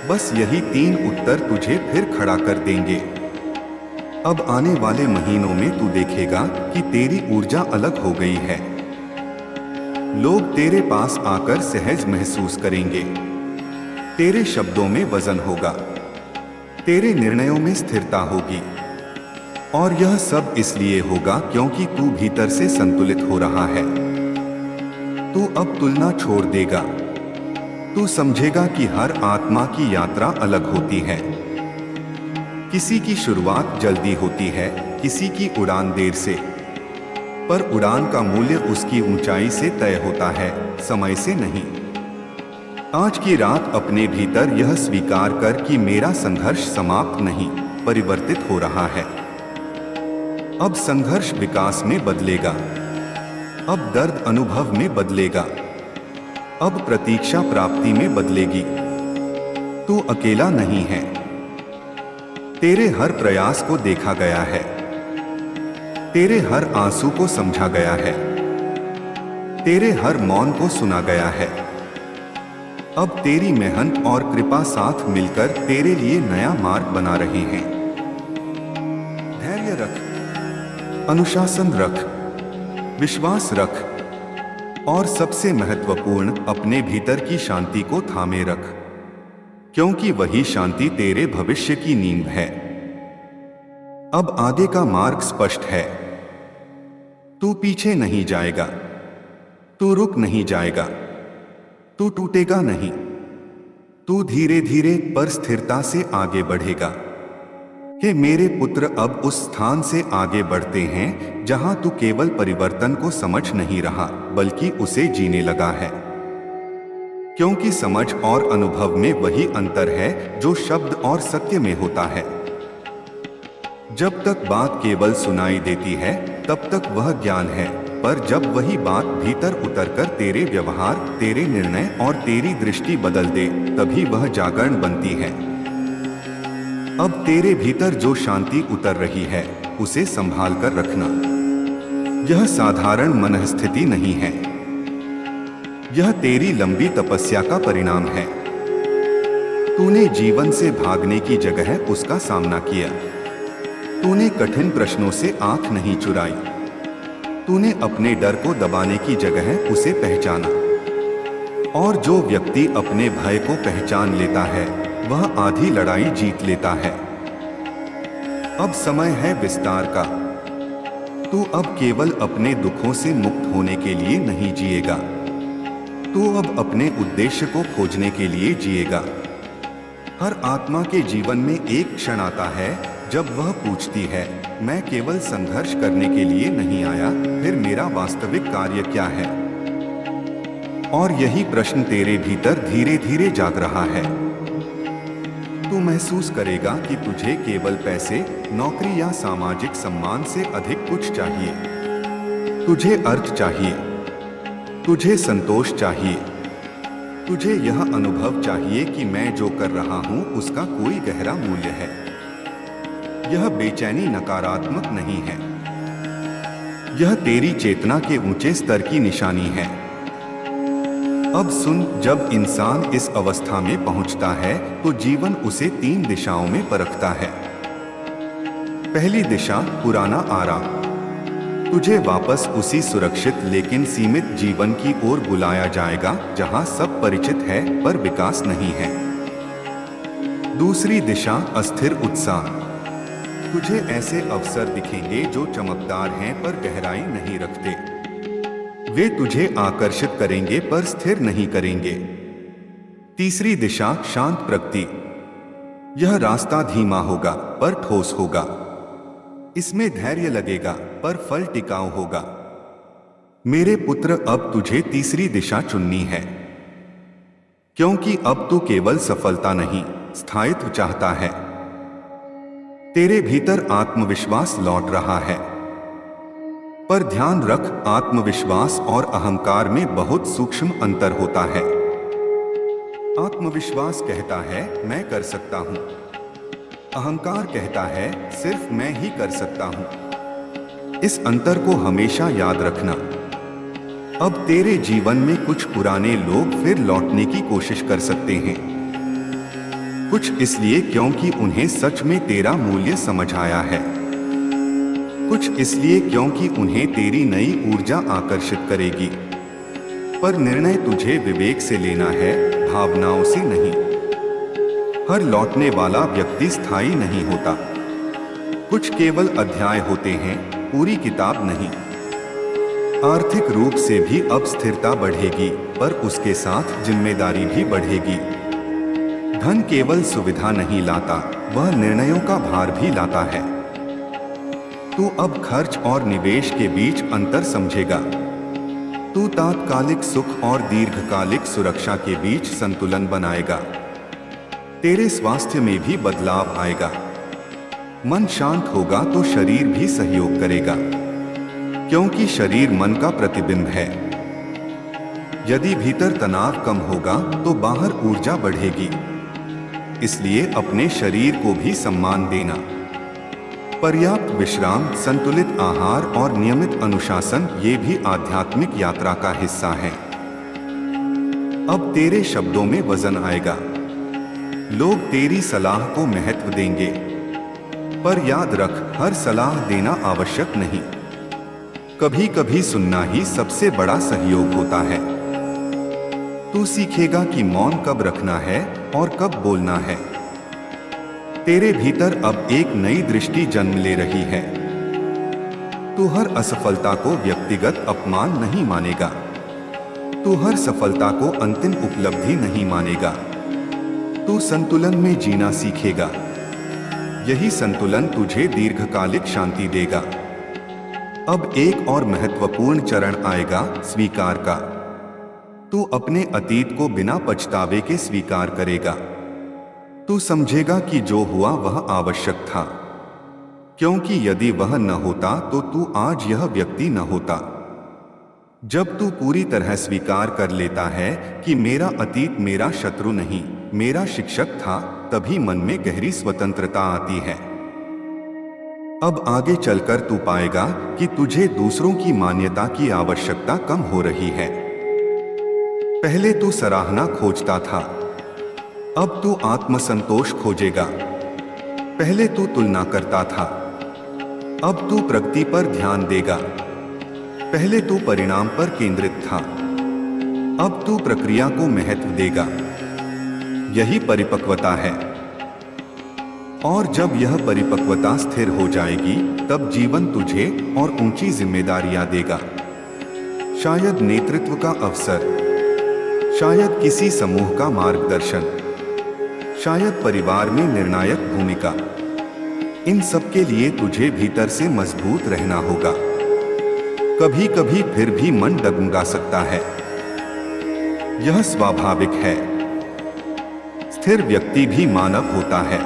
बस यही 3 उत्तर तुझे फिर खड़ा कर देंगे। अब आने वाले महीनों में तू देखेगा कि तेरी ऊर्जा अलग हो गई है। लोग तेरे पास आकर सहज महसूस करेंगे। तेरे शब्दों में वजन होगा। तेरे निर्णयों में स्थिरता होगी। और यह सब इसलिए होगा क्योंकि तू भीतर से संतुलित हो रहा है। तू अब तुलना छोड़ देगा। तू समझेगा कि हर आत्मा की यात्रा अलग होती है। किसी की शुरुआत जल्दी होती है, किसी की उड़ान देर से, पर उड़ान का मूल्य उसकी ऊंचाई से तय होता है, समय से नहीं। आज की रात अपने भीतर यह स्वीकार कर कि मेरा संघर्ष समाप्त नहीं, परिवर्तित हो रहा है। अब संघर्ष विकास में बदलेगा। अब दर्द अनुभव में बदलेगा। अब प्रतीक्षा प्राप्ति में बदलेगी। तू अकेला नहीं है। तेरे हर प्रयास को देखा गया है। तेरे हर आंसू को समझा गया है। तेरे हर मौन को सुना गया है। अब तेरी मेहनत और कृपा साथ मिलकर तेरे लिए नया मार्ग बना रहे हैं। धैर्य रख, अनुशासन रख, विश्वास रख, और सबसे महत्वपूर्ण, अपने भीतर की शांति को थामे रख, क्योंकि वही शांति तेरे भविष्य की नींव है। अब आगे का मार्ग स्पष्ट है। तू पीछे नहीं जाएगा। तू रुक नहीं जाएगा। तू टूटेगा नहीं। तू धीरे धीरे पर स्थिरता से आगे बढ़ेगा। कि मेरे पुत्र अब उस स्थान से आगे बढ़ते हैं जहां तू केवल परिवर्तन को समझ नहीं रहा, बल्कि उसे जीने लगा है। क्योंकि समझ और अनुभव में वही अंतर है जो शब्द और सत्य में होता है। जब तक बात केवल सुनाई देती है तब तक वह ज्ञान है, पर जब वही बात भीतर उतरकर तेरे व्यवहार, तेरे निर्णय और तेरी दृष्टि बदल दे, तभी वह जागरण बनती है। अब तेरे भीतर जो शांति उतर रही है उसे संभाल कर रखना। यह साधारण मनस्थिति नहीं है। यह तेरी लंबी तपस्या का परिणाम है। तूने जीवन से भागने की जगह उसका सामना किया। तूने कठिन प्रश्नों से आंख नहीं चुराई। तूने अपने डर को दबाने की जगह उसे पहचाना। और जो व्यक्ति अपने भय को पहचान लेता है वह आधी लड़ाई जीत लेता है। अब समय है विस्तार का। तू अब केवल अपने दुखों से मुक्त होने के लिए नहीं जिएगा। तू अब अपने उद्देश्य को खोजने के लिए जिएगा। हर आत्मा के जीवन में एक क्षण आता है जब वह पूछती है, मैं केवल संघर्ष करने के लिए नहीं आया, फिर मेरा वास्तविक कार्य क्या है? और यही प्रश्न तेरे भीतर धीरे धीरे जाग रहा है। तू महसूस करेगा कि तुझे केवल पैसे, नौकरी या सामाजिक सम्मान से अधिक कुछ चाहिए। तुझे अर्थ चाहिए। तुझे संतोष चाहिए। तुझे यह अनुभव चाहिए कि मैं जो कर रहा हूं उसका कोई गहरा मूल्य है। यह बेचैनी नकारात्मक नहीं है। यह तेरी चेतना के ऊंचे स्तर की निशानी है। अब सुन, जब इंसान इस अवस्था में पहुंचता है तो जीवन उसे 3 दिशाओं में परखता है। पहली दिशा, पुराना आराम। तुझे वापस उसी सुरक्षित लेकिन सीमित जीवन की ओर बुलाया जाएगा जहां सब परिचित है पर विकास नहीं है। दूसरी दिशा, अस्थिर उत्साह। तुझे ऐसे अवसर दिखेंगे जो चमकदार हैं पर गहराई नहीं रखते। वे तुझे आकर्षित करेंगे पर स्थिर नहीं करेंगे। तीसरी दिशा, शांत प्रगति। यह रास्ता धीमा होगा पर ठोस होगा। इसमें धैर्य लगेगा पर फल टिकाऊ होगा। मेरे पुत्र, अब तुझे तीसरी दिशा चुननी है, क्योंकि अब तू केवल सफलता नहीं, स्थायित्व चाहता है। तेरे भीतर आत्मविश्वास लौट रहा है, पर ध्यान रख, आत्मविश्वास और अहंकार में बहुत सूक्ष्म अंतर होता है। आत्मविश्वास कहता है मैं कर सकता हूं, अहंकार कहता है सिर्फ मैं ही कर सकता हूं। इस अंतर को हमेशा याद रखना। अब तेरे जीवन में कुछ पुराने लोग फिर लौटने की कोशिश कर सकते हैं। कुछ इसलिए क्योंकि उन्हें सच में तेरा मूल्य समझ आया है, कुछ इसलिए क्योंकि उन्हें तेरी नई ऊर्जा आकर्षित करेगी। पर निर्णय तुझे विवेक से लेना है, भावनाओं से नहीं। हर लौटने वाला व्यक्ति स्थायी नहीं होता। कुछ केवल अध्याय होते हैं, पूरी किताब नहीं। आर्थिक रूप से भी अब स्थिरता बढ़ेगी, पर उसके साथ जिम्मेदारी भी बढ़ेगी। धन केवल सुविधा नहीं लाता, वह निर्णयों का भार भी लाता है। तू अब खर्च और निवेश के बीच अंतर समझेगा। तू तात्कालिक सुख और दीर्घकालिक सुरक्षा के बीच संतुलन बनाएगा। तेरे स्वास्थ्य में भी बदलाव आएगा। मन शांत होगा तो शरीर भी सहयोग करेगा, क्योंकि शरीर मन का प्रतिबिंब है। यदि भीतर तनाव कम होगा तो बाहर ऊर्जा बढ़ेगी। इसलिए अपने शरीर को भी सम्मान देना। पर्याप्त विश्राम, संतुलित आहार और नियमित अनुशासन, ये भी आध्यात्मिक यात्रा का हिस्सा है। अब तेरे शब्दों में वजन आएगा। लोग तेरी सलाह को महत्व देंगे, पर याद रख, हर सलाह देना आवश्यक नहीं। कभी कभी सुनना ही सबसे बड़ा सहयोग होता है। तू सीखेगा कि मौन कब रखना है और कब बोलना है। तेरे भीतर अब एक नई दृष्टि जन्म ले रही है। तू हर असफलता को व्यक्तिगत अपमान नहीं मानेगा। तू हर सफलता को अंतिम उपलब्धि नहीं मानेगा। तू संतुलन में जीना सीखेगा। यही संतुलन तुझे दीर्घकालिक शांति देगा। अब एक और महत्वपूर्ण चरण आएगा, स्वीकार का। तू अपने अतीत को बिना पछतावे के स्वीकार करेगा। तू समझेगा कि जो हुआ वह आवश्यक था, क्योंकि यदि वह न होता तो तू आज यह व्यक्ति न होता। जब तू पूरी तरह स्वीकार कर लेता है कि मेरा अतीत मेरा शत्रु नहीं, मेरा शिक्षक था, तभी मन में गहरी स्वतंत्रता आती है। अब आगे चलकर तू पाएगा कि तुझे दूसरों की मान्यता की आवश्यकता कम हो रही है। पहले तू सराहना खोजता था, अब तू आत्मसंतोष खोजेगा। पहले तू तुलना करता था, अब तू प्रगति पर ध्यान देगा। पहले तू परिणाम पर केंद्रित था, अब तू प्रक्रिया को महत्व देगा। यही परिपक्वता है। और जब यह परिपक्वता स्थिर हो जाएगी, तब जीवन तुझे और ऊंची जिम्मेदारियां देगा। शायद नेतृत्व का अवसर, शायद किसी समूह का मार्गदर्शन, शायद परिवार में निर्णायक भूमिका। इन सब के लिए तुझे भीतर से मजबूत रहना होगा। कभी कभी फिर भी मन डगमगा सकता है, यह स्वाभाविक है। स्थिर व्यक्ति भी मानव होता है।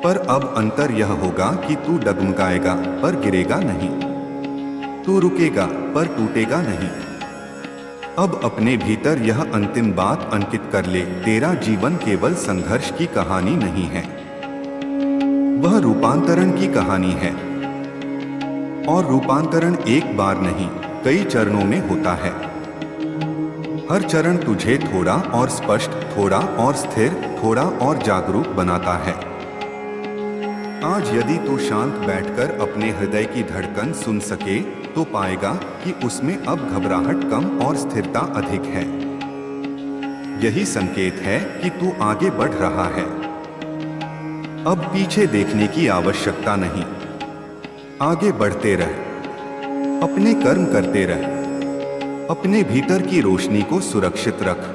पर अब अंतर यह होगा कि तू डगमगाएगा पर गिरेगा नहीं, तू रुकेगा पर टूटेगा नहीं। अब अपने भीतर यह अंतिम बात अंकित कर ले, तेरा जीवन केवल संघर्ष की कहानी नहीं है, वह रूपांतरण की कहानी है। और रूपांतरण एक बार नहीं, कई चरणों में होता है। हर चरण तुझे थोड़ा और स्पष्ट, थोड़ा और स्थिर, थोड़ा और जागरूक बनाता है। आज यदि तू शांत बैठकर अपने हृदय की धड़कन सुन सके तो पाएगा कि उसमें अब घबराहट कम और स्थिरता अधिक है। यही संकेत है कि तू आगे बढ़ रहा है। अब पीछे देखने की आवश्यकता नहीं। आगे बढ़ते रह, अपने कर्म करते रह, अपने भीतर की रोशनी को सुरक्षित रख।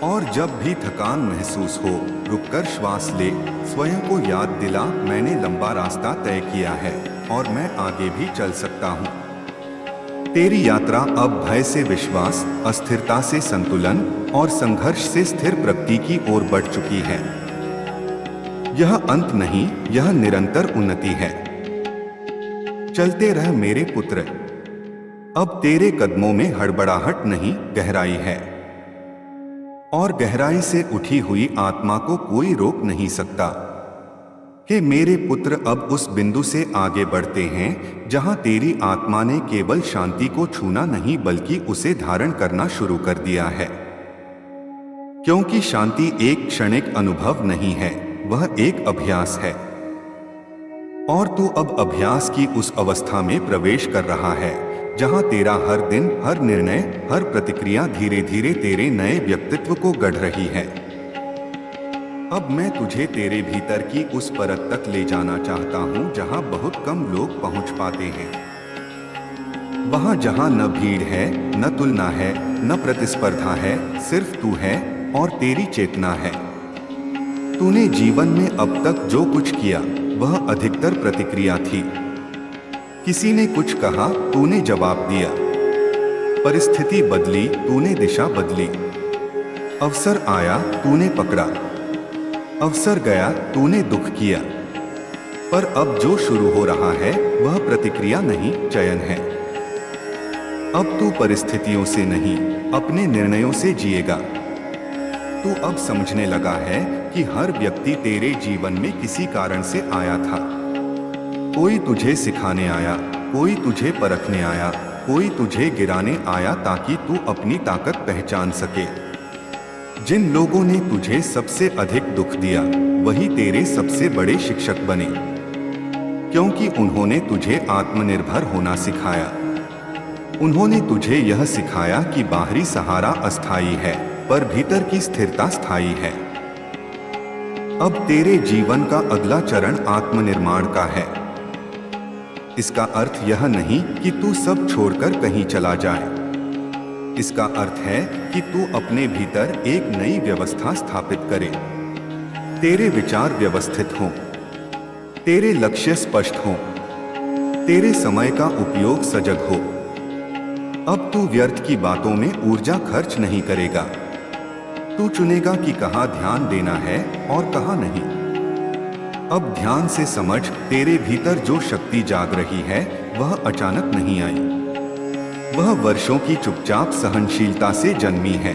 और जब भी थकान महसूस हो, रुककर श्वास ले, स्वयं को याद दिला, मैंने लंबा रास्ता तय किया है और मैं आगे भी चल सकता हूँ। तेरी यात्रा अब भय से विश्वास, अस्थिरता से संतुलन और संघर्ष से स्थिर प्रगति की ओर बढ़ चुकी है। यह अंत नहीं, यह निरंतर उन्नति है। चलते रह मेरे पुत्र। अब तेरे कदमों में हड़बड़ाहट नहीं, गहराई है। और गहराई से उठी हुई आत्मा को कोई रोक नहीं सकता। कि मेरे पुत्र अब उस बिंदु से आगे बढ़ते हैं जहां तेरी आत्मा ने केवल शांति को छूना नहीं बल्कि उसे धारण करना शुरू कर दिया है। क्योंकि शांति एक क्षणिक अनुभव नहीं है, वह एक अभ्यास है। और तू अब अभ्यास की उस अवस्था में प्रवेश कर रहा है जहां तेरा हर दिन, हर निर्णय, हर प्रतिक्रिया धीरे धीरे तेरे नए व्यक्तित्व को गढ़ रही है। अब मैं तुझे तेरे भीतर की उस परत तक ले जाना चाहता हूं जहां बहुत कम लोग पहुंच पाते हैं। वहां जहां न भीड़ है, न तुलना है, न प्रतिस्पर्धा है, सिर्फ तू है और तेरी चेतना है। तूने जीवन में अब तक जो कुछ किया वह अधिकतर प्रतिक्रिया थी। किसी ने कुछ कहा, तूने जवाब दिया। परिस्थिति बदली, तूने दिशा बदली। अवसर आया, तूने पकड़ा। अवसर गया, तूने दुख किया। पर अब जो शुरू हो रहा है वह प्रतिक्रिया नहीं, चयन है। अब तू परिस्थितियों से नहीं, अपने निर्णयों से जिएगा। तू अब समझने लगा है कि हर व्यक्ति तेरे जीवन में किसी कारण से आया था। कोई तुझे सिखाने आया, कोई तुझे परखने आया, कोई तुझे गिराने आया ताकि तू अपनी ताकत पहचान सके। जिन लोगों ने तुझे सबसे अधिक दुख दिया वही तेरे सबसे बड़े शिक्षक बने, क्योंकि उन्होंने तुझे आत्मनिर्भर होना सिखाया। उन्होंने तुझे यह सिखाया कि बाहरी सहारा अस्थायी है पर भीतर की स्थिरता स्थायी है। अब तेरे जीवन का अगला चरण आत्मनिर्माण का है। इसका अर्थ यह नहीं कि तू सब छोड़कर कहीं चला जाए। इसका अर्थ है कि तू अपने भीतर एक नई व्यवस्था स्थापित करे। तेरे विचार व्यवस्थित हों, तेरे लक्ष्य स्पष्ट हों, तेरे समय का उपयोग सजग हो। अब तू व्यर्थ की बातों में ऊर्जा खर्च नहीं करेगा। तू चुनेगा कि कहाँ ध्यान देना है और कहाँ नहीं। अब ध्यान से समझ, तेरे भीतर जो शक्ति जाग रही है वह अचानक नहीं आई। वह वर्षों की चुपचाप सहनशीलता से जन्मी है।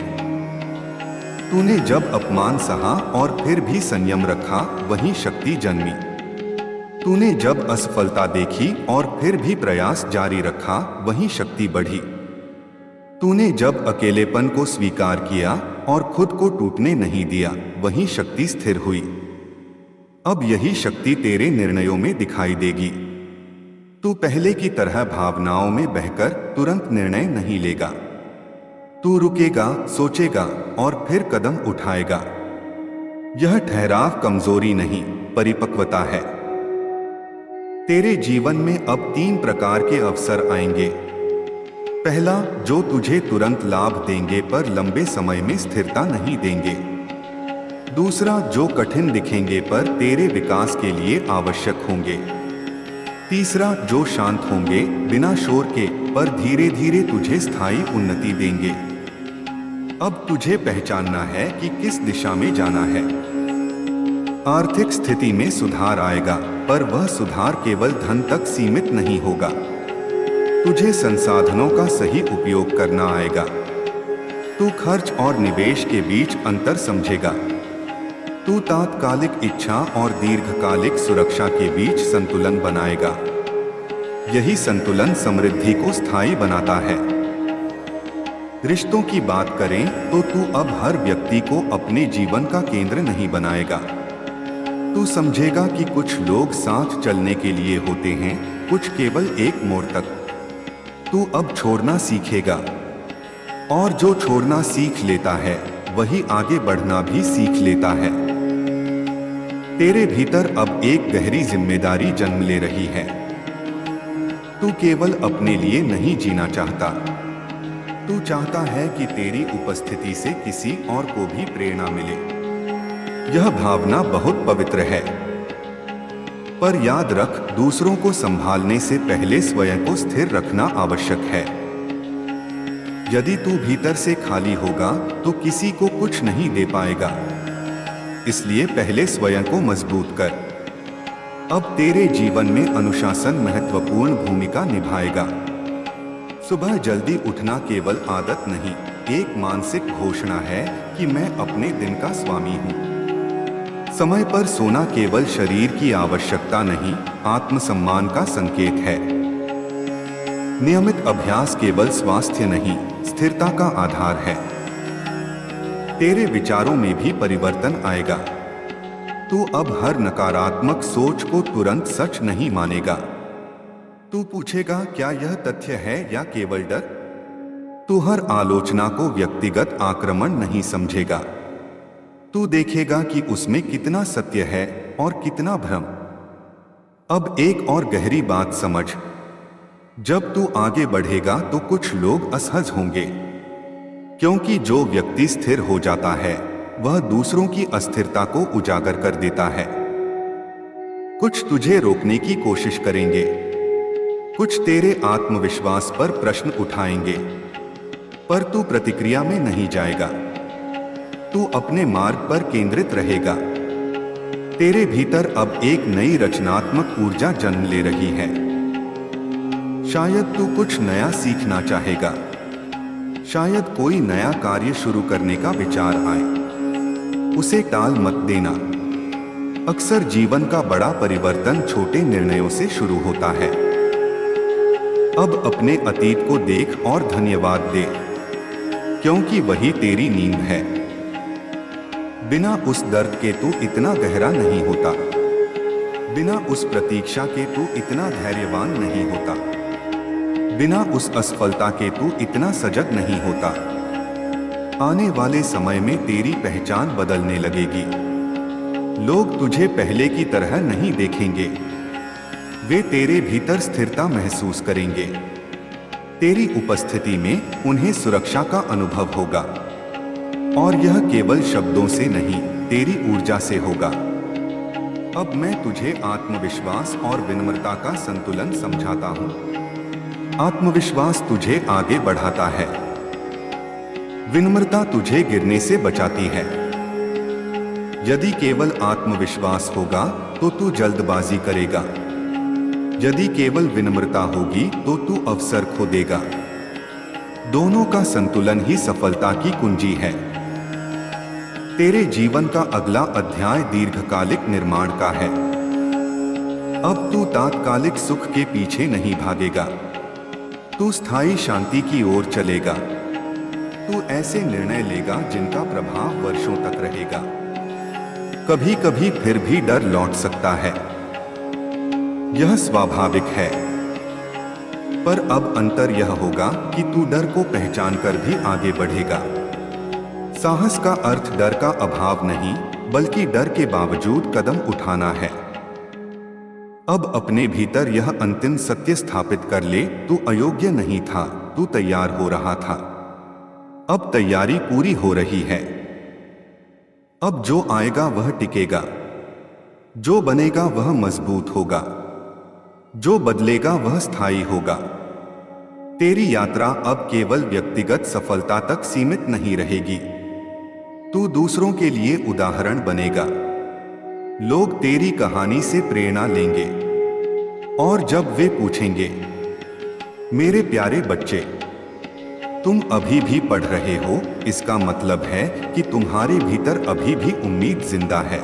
तूने जब अपमान सहा और फिर भी संयम रखा, वही शक्ति जन्मी। तूने जब असफलता देखी और फिर भी प्रयास जारी रखा, वही शक्ति बढ़ी। तूने जब अकेलेपन को स्वीकार किया और खुद को टूटने नहीं दिया, वही शक्ति स्थिर हुई। अब यही शक्ति तेरे निर्णयों में दिखाई देगी। तू पहले की तरह भावनाओं में बहकर तुरंत निर्णय नहीं लेगा। तू रुकेगा, सोचेगा और फिर कदम उठाएगा। यह ठहराव कमजोरी नहीं, परिपक्वता है। तेरे जीवन में अब 3 प्रकार के अवसर आएंगे। पहला, जो तुझे तुरंत लाभ देंगे पर लंबे समय में स्थिरता नहीं देंगे। दूसरा, जो कठिन दिखेंगे पर तेरे विकास के लिए आवश्यक होंगे। तीसरा, जो शांत होंगे, बिना शोर के, पर धीरे धीरे तुझे स्थायी उन्नति देंगे। अब तुझे पहचानना है कि किस दिशा में जाना है। आर्थिक स्थिति में सुधार आएगा, पर वह सुधार केवल धन तक सीमित नहीं होगा। तुझे संसाधनों का सही उपयोग करना आएगा। तू खर्च और निवेश के बीच अंतर समझेगा। तू तात्कालिक इच्छा और दीर्घकालिक सुरक्षा के बीच संतुलन बनाएगा। यही संतुलन समृद्धि को स्थायी बनाता है। रिश्तों की बात करें तो तू अब हर व्यक्ति को अपने जीवन का केंद्र नहीं बनाएगा। तू समझेगा कि कुछ लोग साथ चलने के लिए होते हैं, कुछ केवल एक मोड़ तक। तू अब छोड़ना सीखेगा, और जो छोड़ना सीख लेता है वही आगे बढ़ना भी सीख लेता है। तेरे भीतर अब एक गहरी जिम्मेदारी जन्म ले रही है। तू केवल अपने लिए नहीं जीना चाहता, तू चाहता है कि तेरी उपस्थिति से किसी और को भी प्रेरणा मिले। यह भावना बहुत पवित्र है, पर याद रख, दूसरों को संभालने से पहले स्वयं को स्थिर रखना आवश्यक है। यदि तू भीतर से खाली होगा तो किसी को कुछ नहीं दे पाएगा। इसलिए पहले स्वयं को मजबूत कर। अब तेरे जीवन में अनुशासन महत्वपूर्ण भूमिका निभाएगा। सुबह जल्दी उठना केवल आदत नहीं, एक मानसिक घोषणा है कि मैं अपने दिन का स्वामी हूँ। समय पर सोना केवल शरीर की आवश्यकता नहीं, आत्मसम्मान का संकेत है। नियमित अभ्यास केवल स्वास्थ्य नहीं, स्थिरता का आधार है। तेरे विचारों में भी परिवर्तन आएगा। तू अब हर नकारात्मक सोच को तुरंत सच नहीं मानेगा। तू पूछेगा, क्या यह तथ्य है या केवल डर? तू हर आलोचना को व्यक्तिगत आक्रमण नहीं समझेगा। तू देखेगा कि उसमें कितना सत्य है और कितना भ्रम। अब एक और गहरी बात समझ, जब तू आगे बढ़ेगा तो कुछ लोग असहज होंगे, क्योंकि जो व्यक्ति स्थिर हो जाता है वह दूसरों की अस्थिरता को उजागर कर देता है। कुछ तुझे रोकने की कोशिश करेंगे, कुछ तेरे आत्मविश्वास पर प्रश्न उठाएंगे, पर तू प्रतिक्रिया में नहीं जाएगा। तू अपने मार्ग पर केंद्रित रहेगा। तेरे भीतर अब एक नई रचनात्मक ऊर्जा जन्म ले रही है। शायद तू कुछ नया सीखना चाहेगा, शायद कोई नया कार्य शुरू करने का विचार आए। उसे टाल मत देना। अक्सर जीवन का बड़ा परिवर्तन छोटे निर्णयों से शुरू होता है। अब अपने अतीत को देख और धन्यवाद दे, क्योंकि वही तेरी नींद है। बिना उस दर्द के तू इतना गहरा नहीं होता, बिना उस प्रतीक्षा के तू इतना धैर्यवान नहीं होता, बिना उस असफलता के तू इतना सजग नहीं होता। आने वाले समय में तेरी पहचान बदलने लगेगी। लोग तुझे पहले की तरह नहीं देखेंगे, वे तेरे भीतर स्थिरता महसूस करेंगे। तेरी उपस्थिति में उन्हें सुरक्षा का अनुभव होगा, और यह केवल शब्दों से नहीं, तेरी ऊर्जा से होगा। अब मैं तुझे आत्मविश्वास और विनम्रता का संतुलन समझाता हूँ। आत्मविश्वास तुझे आगे बढ़ाता है, विनम्रता तुझे गिरने से बचाती है। यदि केवल आत्मविश्वास होगा तो तू जल्दबाजी करेगा, यदि केवल विनम्रता होगी तो तू अवसर खो देगा। दोनों का संतुलन ही सफलता की कुंजी है। तेरे जीवन का अगला अध्याय दीर्घकालिक निर्माण का है। अब तू तात्कालिक सुख के पीछे नहीं भागेगा, तू स्थायी शांति की ओर चलेगा। तू ऐसे निर्णय लेगा जिनका प्रभाव वर्षों तक रहेगा। कभी कभी फिर भी डर लौट सकता है, यह स्वाभाविक है, पर अब अंतर यह होगा कि तू डर को पहचान कर भी आगे बढ़ेगा। साहस का अर्थ डर का अभाव नहीं, बल्कि डर के बावजूद कदम उठाना है। अब अपने भीतर यह अंतिम सत्य स्थापित कर ले, तू अयोग्य नहीं था, तू तैयार हो रहा था। अब तैयारी पूरी हो रही है। अब जो आएगा वह टिकेगा, जो बनेगा वह मजबूत होगा, जो बदलेगा वह स्थायी होगा। तेरी यात्रा अब केवल व्यक्तिगत सफलता तक सीमित नहीं रहेगी, तू दूसरों के लिए उदाहरण बनेगा। लोग तेरी कहानी से प्रेरणा लेंगे, और जब वे पूछेंगे, मेरे प्यारे बच्चे, तुम अभी भी पढ़ रहे हो, इसका मतलब है कि तुम्हारे भीतर अभी भी उम्मीद जिंदा है।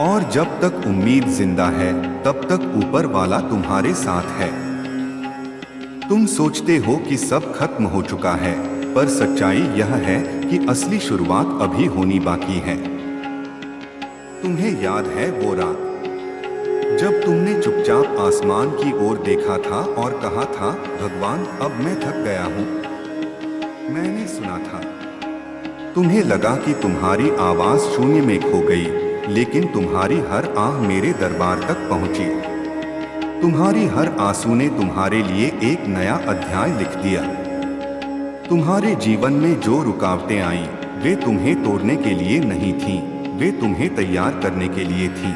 और जब तक उम्मीद जिंदा है तब तक ऊपर वाला तुम्हारे साथ है। तुम सोचते हो कि सब खत्म हो चुका है, पर सच्चाई यह है कि असली शुरुआत अभी होनी बाकी है। तू तुम्हें याद है वो रात जब तुमने चुपचाप आसमान की ओर देखा था और कहा था, भगवान अब मैं थक गया हूं? मैंने सुना था। तुम्हें लगा कि तुम्हारी आवाज शून्य में खो गई, लेकिन तुम्हारी हर आह मेरे दरबार तक पहुंची। तुम्हारी हर आंसू ने तुम्हारे लिए एक नया अध्याय लिख दिया। तुम्हारे जीवन में जो रुकावटें आईं, वे तुम्हें तोड़ने के लिए नहीं थीं, वे तुम्हें तैयार करने के लिए थीं।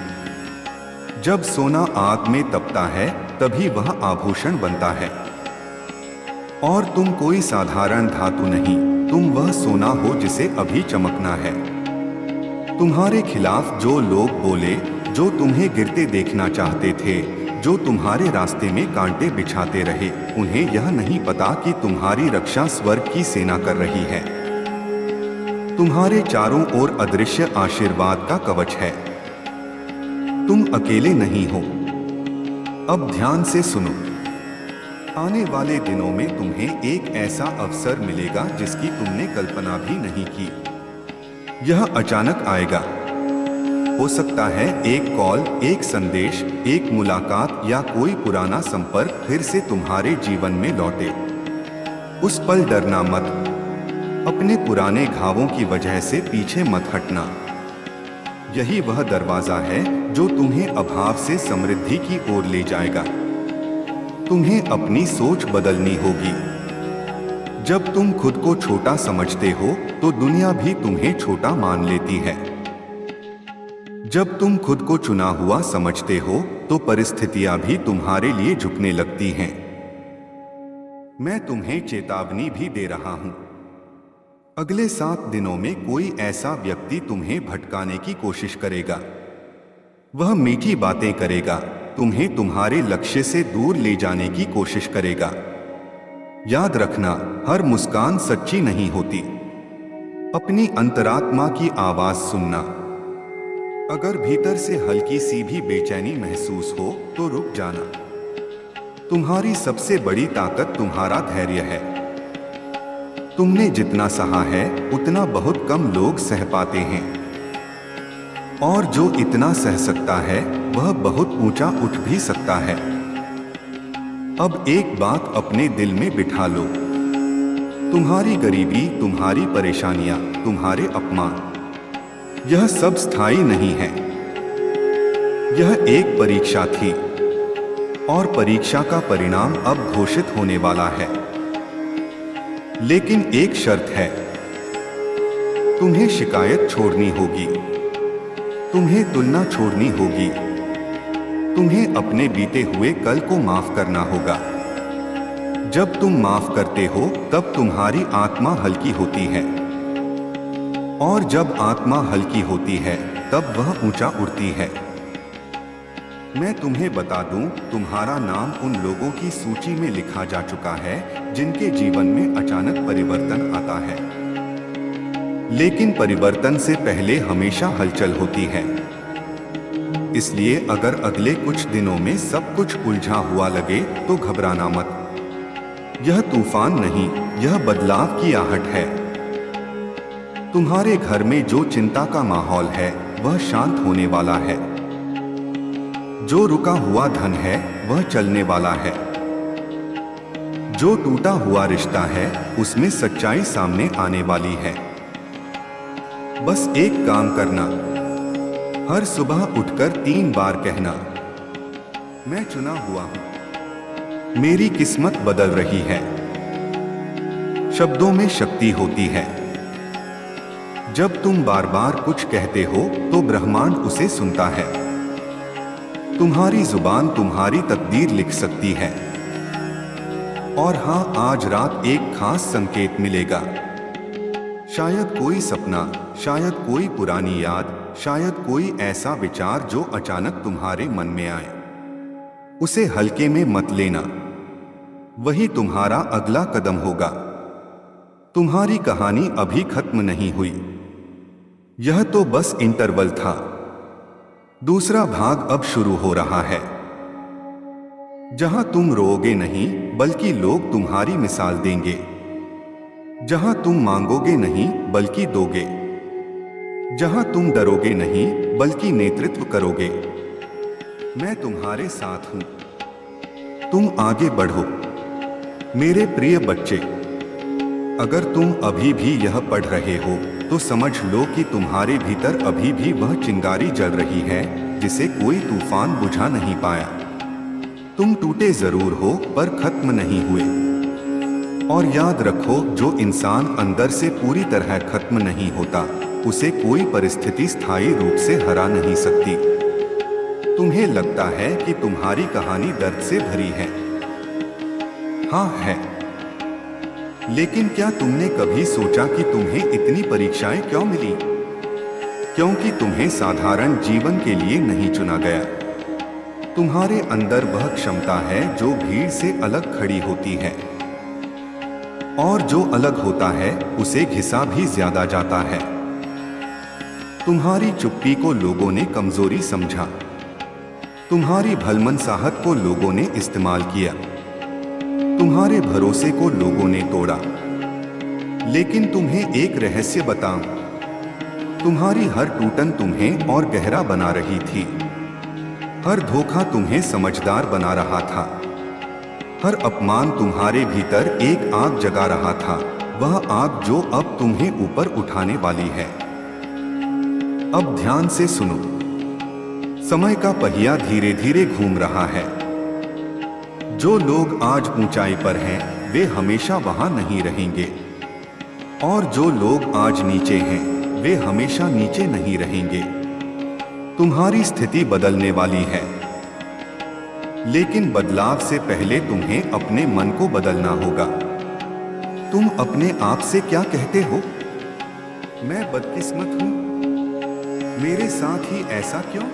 जब सोना आग में तपता है, तभी वह आभूषण बनता है। और तुम कोई साधारण धातु नहीं, तुम वह सोना हो जिसे अभी चमकना है। तुम्हारे खिलाफ जो लोग बोले, जो तुम्हें गिरते देखना चाहते थे, जो तुम्हारे रास्ते में कांटे बिछाते रहे, उन्हें यह नहीं पता कि तुम्हारी रक्षा स्वर्ग की सेना कर रही है। तुम्हारे चारों ओर अदृश्य आशीर्वाद का कवच है। तुम अकेले नहीं हो। अब ध्यान से सुनो। आने वाले दिनों में तुम्हें एक ऐसा अवसर मिलेगा जिसकी तुमने कल्पना भी नहीं की। यह अचानक आएगा। हो सकता है एक कॉल, एक संदेश, एक मुलाकात या कोई पुराना संपर्क फिर से तुम्हारे जीवन में लौटे। उस पल डरना मत। अपने पुराने घावों की वजह से पीछे मत हटना। यही वह दरवाजा है जो तुम्हें अभाव से समृद्धि की ओर ले जाएगा। तुम्हें अपनी सोच बदलनी होगी। जब तुम खुद को छोटा समझते हो, तो दुनिया भी तुम्हें छोटा मान लेती है। जब तुम खुद को चुना हुआ समझते हो, तो परिस्थितियां भी तुम्हारे लिए झुकने लगती हैं। मैं तुम्हें चेतावनी भी दे रहा हूं। अगले 7 दिनों में कोई ऐसा व्यक्ति तुम्हें भटकाने की कोशिश करेगा। वह मीठी बातें करेगा, तुम्हें तुम्हारे लक्ष्य से दूर ले जाने की कोशिश करेगा। याद रखना, हर मुस्कान सच्ची नहीं होती। अपनी अंतरात्मा की आवाज सुनना। अगर भीतर से हल्की सी भी बेचैनी महसूस हो, तो रुक जाना। तुम्हारी सबसे बड़ी ताकत तुम्हारा धैर्य है। तुमने जितना सहा है, उतना बहुत कम लोग सह पाते हैं। और जो इतना सह सकता है, वह बहुत ऊंचा उठ भी सकता है। अब एक बात अपने दिल में बिठा लो। तुम्हारी गरीबी, तुम्हारी परेशानियां, तुम्हारे अपमान, यह सब स्थायी नहीं है। यह एक परीक्षा थी, और परीक्षा का परिणाम अब घोषित होने वाला है। लेकिन एक शर्त है, तुम्हें शिकायत छोड़नी होगी, तुम्हें तुलना छोड़नी होगी, तुम्हें अपने बीते हुए कल को माफ करना होगा। जब तुम माफ करते हो, तब तुम्हारी आत्मा हल्की होती है। और जब आत्मा हल्की होती है, तब वह ऊंचा उड़ती है। मैं तुम्हें बता दूं, तुम्हारा नाम उन लोगों की सूची में लिखा जा चुका है जिनके जीवन में अचानक परिवर्तन आता है। लेकिन परिवर्तन से पहले हमेशा हलचल होती है। इसलिए अगर अगले कुछ दिनों में सब कुछ उलझा हुआ लगे, तो घबराना मत। यह तूफान नहीं, यह बदलाव की आहट है। तुम्हारे घर में जो चिंता का माहौल है, वह शांत होने वाला है। जो रुका हुआ धन है, वह चलने वाला है। जो टूटा हुआ रिश्ता है, उसमें सच्चाई सामने आने वाली है। बस एक काम करना, हर सुबह उठकर 3 बार कहना, मैं चुना हुआ हूं, मेरी किस्मत बदल रही है। शब्दों में शक्ति होती है। जब तुम बार बार कुछ कहते हो, तो ब्रह्मांड उसे सुनता है। तुम्हारी जुबान तुम्हारी तकदीर लिख सकती है। और हां, आज रात एक खास संकेत मिलेगा। शायद कोई सपना, शायद कोई पुरानी याद, शायद कोई ऐसा विचार जो अचानक तुम्हारे मन में आए। उसे हल्के में मत लेना। वही तुम्हारा अगला कदम होगा। तुम्हारी कहानी अभी खत्म नहीं हुई। यह तो बस इंटरवल था। दूसरा भाग अब शुरू हो रहा है, जहां तुम रोओगे नहीं, बल्कि लोग तुम्हारी मिसाल देंगे। जहां तुम मांगोगे नहीं, बल्कि दोगे। जहां तुम डरोगे नहीं बल्कि नेतृत्व करोगे। मैं तुम्हारे साथ हूं, तुम आगे बढ़ो। मेरे प्रिय बच्चे, अगर तुम अभी भी यह पढ़ रहे हो तो समझ लो कि तुम्हारे भीतर अभी भी वह चिंगारी जल रही है जिसे कोई तूफान बुझा नहीं पाया। तुम टूटे जरूर हो पर खत्म नहीं हुए। और याद रखो, जो इंसान अंदर से पूरी तरह खत्म नहीं होता उसे कोई परिस्थिति स्थायी रूप से हरा नहीं सकती। तुम्हें लगता है कि तुम्हारी कहानी दर्द से भरी है। हाँ है, लेकिन क्या तुमने कभी सोचा कि तुम्हें इतनी परीक्षाएं क्यों मिली? क्योंकि तुम्हें साधारण जीवन के लिए नहीं चुना गया। तुम्हारे अंदर वह क्षमता है जो भीड़ से अलग खड़ी होती है, और जो अलग होता है उसे घिसा भी ज्यादा जाता है। तुम्हारी चुप्पी को लोगों ने कमजोरी समझा, तुम्हारी भलमनसाहट को लोगों ने इस्तेमाल किया, तुम्हारे भरोसे को लोगों ने तोड़ा। लेकिन तुम्हें एक रहस्य बताऊं, तुम्हारी हर टूटन तुम्हें और गहरा बना रही थी। हर धोखा तुम्हें समझदार बना रहा था। हर अपमान तुम्हारे भीतर एक आग जगा रहा था, वह आग जो अब तुम्हें ऊपर उठाने वाली है। अब ध्यान से सुनो, समय का पहिया धीरे धीरे घूम रहा है। जो लोग आज ऊंचाई पर हैं वे हमेशा वहां नहीं रहेंगे, और जो लोग आज नीचे हैं वे हमेशा नीचे नहीं रहेंगे। तुम्हारी स्थिति बदलने वाली है, लेकिन बदलाव से पहले तुम्हें अपने मन को बदलना होगा। तुम अपने आप से क्या कहते हो? मैं बदकिस्मत हूं, मेरे साथ ही ऐसा क्यों?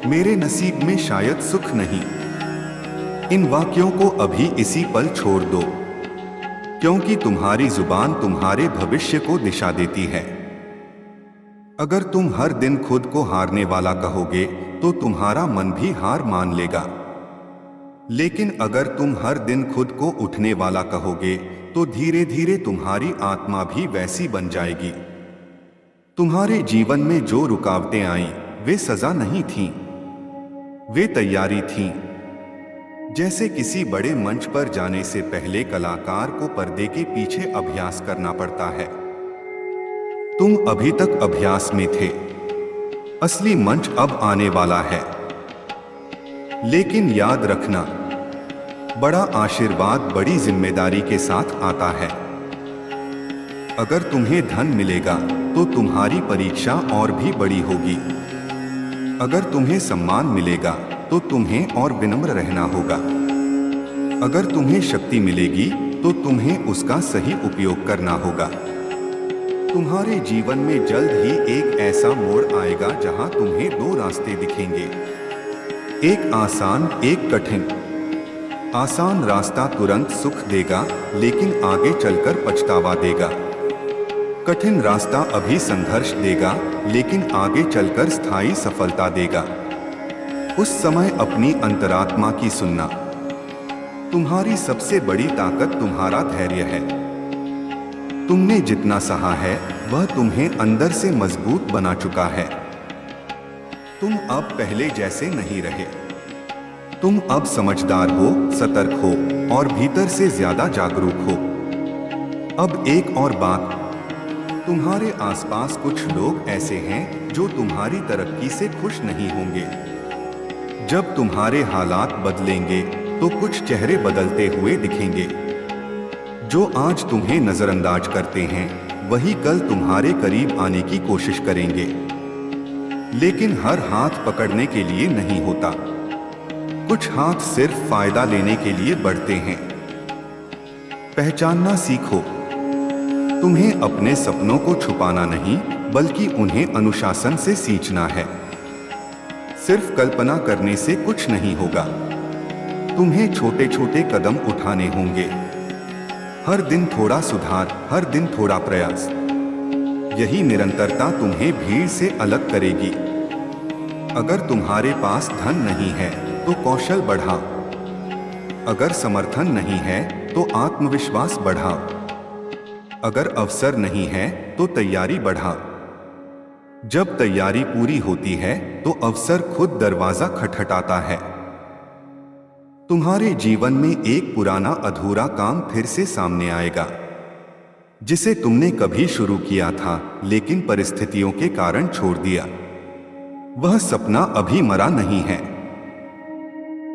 मेरे नसीब में शायद सुख नहीं। इन वाक्यों को अभी इसी पल छोड़ दो, क्योंकि तुम्हारी जुबान तुम्हारे भविष्य को दिशा देती है। अगर तुम हर दिन खुद को हारने वाला कहोगे तो तुम्हारा मन भी हार मान लेगा। लेकिन अगर तुम हर दिन खुद को उठने वाला कहोगे तो धीरे धीरे तुम्हारी आत्मा भी वैसी बन जाएगी। तुम्हारे जीवन में जो रुकावटें आईं वे सजा नहीं थीं, वे तैयारी थीं। जैसे किसी बड़े मंच पर जाने से पहले कलाकार को पर्दे के पीछे अभ्यास करना पड़ता है। तुम अभी तक अभ्यास में थे, असली मंच अब आने वाला है। लेकिन याद रखना, बड़ा आशीर्वाद बड़ी जिम्मेदारी के साथ आता है। अगर तुम्हें धन मिलेगा तो तुम्हारी परीक्षा और भी बड़ी होगी। अगर तुम्हें सम्मान मिलेगा तो तुम्हें और विनम्र रहना होगा। अगर तुम्हें शक्ति मिलेगी तो तुम्हें उसका सही उपयोग करना होगा। तुम्हारे जीवन में जल्द ही एक ऐसा मोड़ आएगा जहां तुम्हें दो रास्ते दिखेंगे, एक आसान, एक कठिन। आसान रास्ता तुरंत सुख देगा लेकिन आगे चलकर पछतावा देगा। कठिन रास्ता अभी संघर्ष देगा लेकिन आगे चलकर स्थायी सफलता देगा। उस समय अपनी अंतरात्मा की सुनना। तुम्हारी सबसे बड़ी ताकत तुम्हारा धैर्य है। तुमने जितना सहा है वह तुम्हें अंदर से मजबूत बना चुका है। तुम अब पहले जैसे नहीं रहे। तुम अब समझदार हो, सतर्क हो और भीतर से ज्यादा जागरूक हो। अब एक और बात, तुम्हारे आसपास कुछ लोग ऐसे हैं जो तुम्हारी तरक्की से खुश नहीं होंगे। जब तुम्हारे हालात बदलेंगे तो कुछ चेहरे बदलते हुए दिखेंगे। जो आज तुम्हें नजरअंदाज करते हैं वही कल तुम्हारे करीब आने की कोशिश करेंगे। लेकिन हर हाथ पकड़ने के लिए नहीं होता, कुछ हाथ सिर्फ फायदा लेने के लिए बढ़ते हैं। पहचानना सीखो, तुम्हें अपने सपनों को छुपाना नहीं बल्कि उन्हें अनुशासन से सींचना है। सिर्फ कल्पना करने से कुछ नहीं होगा, तुम्हें छोटे छोटे कदम उठाने होंगे। हर दिन थोड़ा सुधार, हर दिन थोड़ा प्रयास। यही निरंतरता तुम्हें भीड़ से अलग करेगी। अगर तुम्हारे पास धन नहीं है तो कौशल बढ़ाओ। अगर समर्थन नहीं है तो आत्मविश्वास बढ़ाओ। अगर अवसर नहीं है तो तैयारी बढ़ाओ। जब तैयारी पूरी होती है तो अवसर खुद दरवाजा खटखटाता है। तुम्हारे जीवन में एक पुराना अधूरा काम फिर से सामने आएगा, जिसे तुमने कभी शुरू किया था लेकिन परिस्थितियों के कारण छोड़ दिया। वह सपना अभी मरा नहीं है,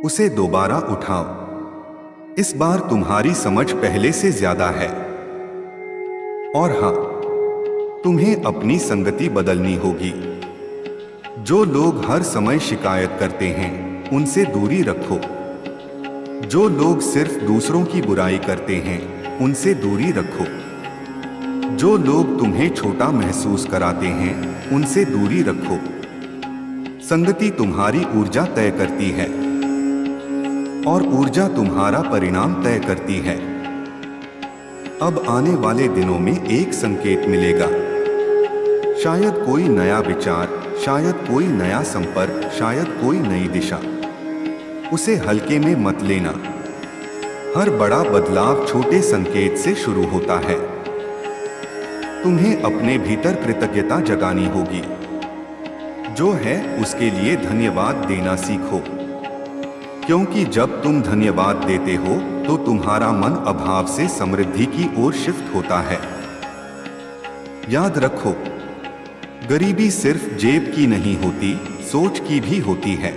उसे दोबारा उठाओ। इस बार तुम्हारी समझ पहले से ज्यादा है। और हां, तुम्हें अपनी संगति बदलनी होगी। जो लोग हर समय शिकायत करते हैं उनसे दूरी रखो। जो लोग सिर्फ दूसरों की बुराई करते हैं उनसे दूरी रखो। जो लोग तुम्हें छोटा महसूस कराते हैं उनसे दूरी रखो। संगति तुम्हारी ऊर्जा तय करती है और ऊर्जा तुम्हारा परिणाम तय करती है। अब आने वाले दिनों में एक संकेत मिलेगा, शायद कोई नया विचार, शायद कोई नया संपर्क, शायद कोई नई दिशा। उसे हल्के में मत लेना। हर बड़ा बदलाव छोटे संकेत से शुरू होता है। तुम्हें अपने भीतर कृतज्ञता जगानी होगी। जो है उसके लिए धन्यवाद देना सीखो, क्योंकि जब तुम धन्यवाद देते हो तो तुम्हारा मन अभाव से समृद्धि की ओर शिफ्ट होता है। याद रखो, गरीबी सिर्फ जेब की नहीं होती, सोच की भी होती है।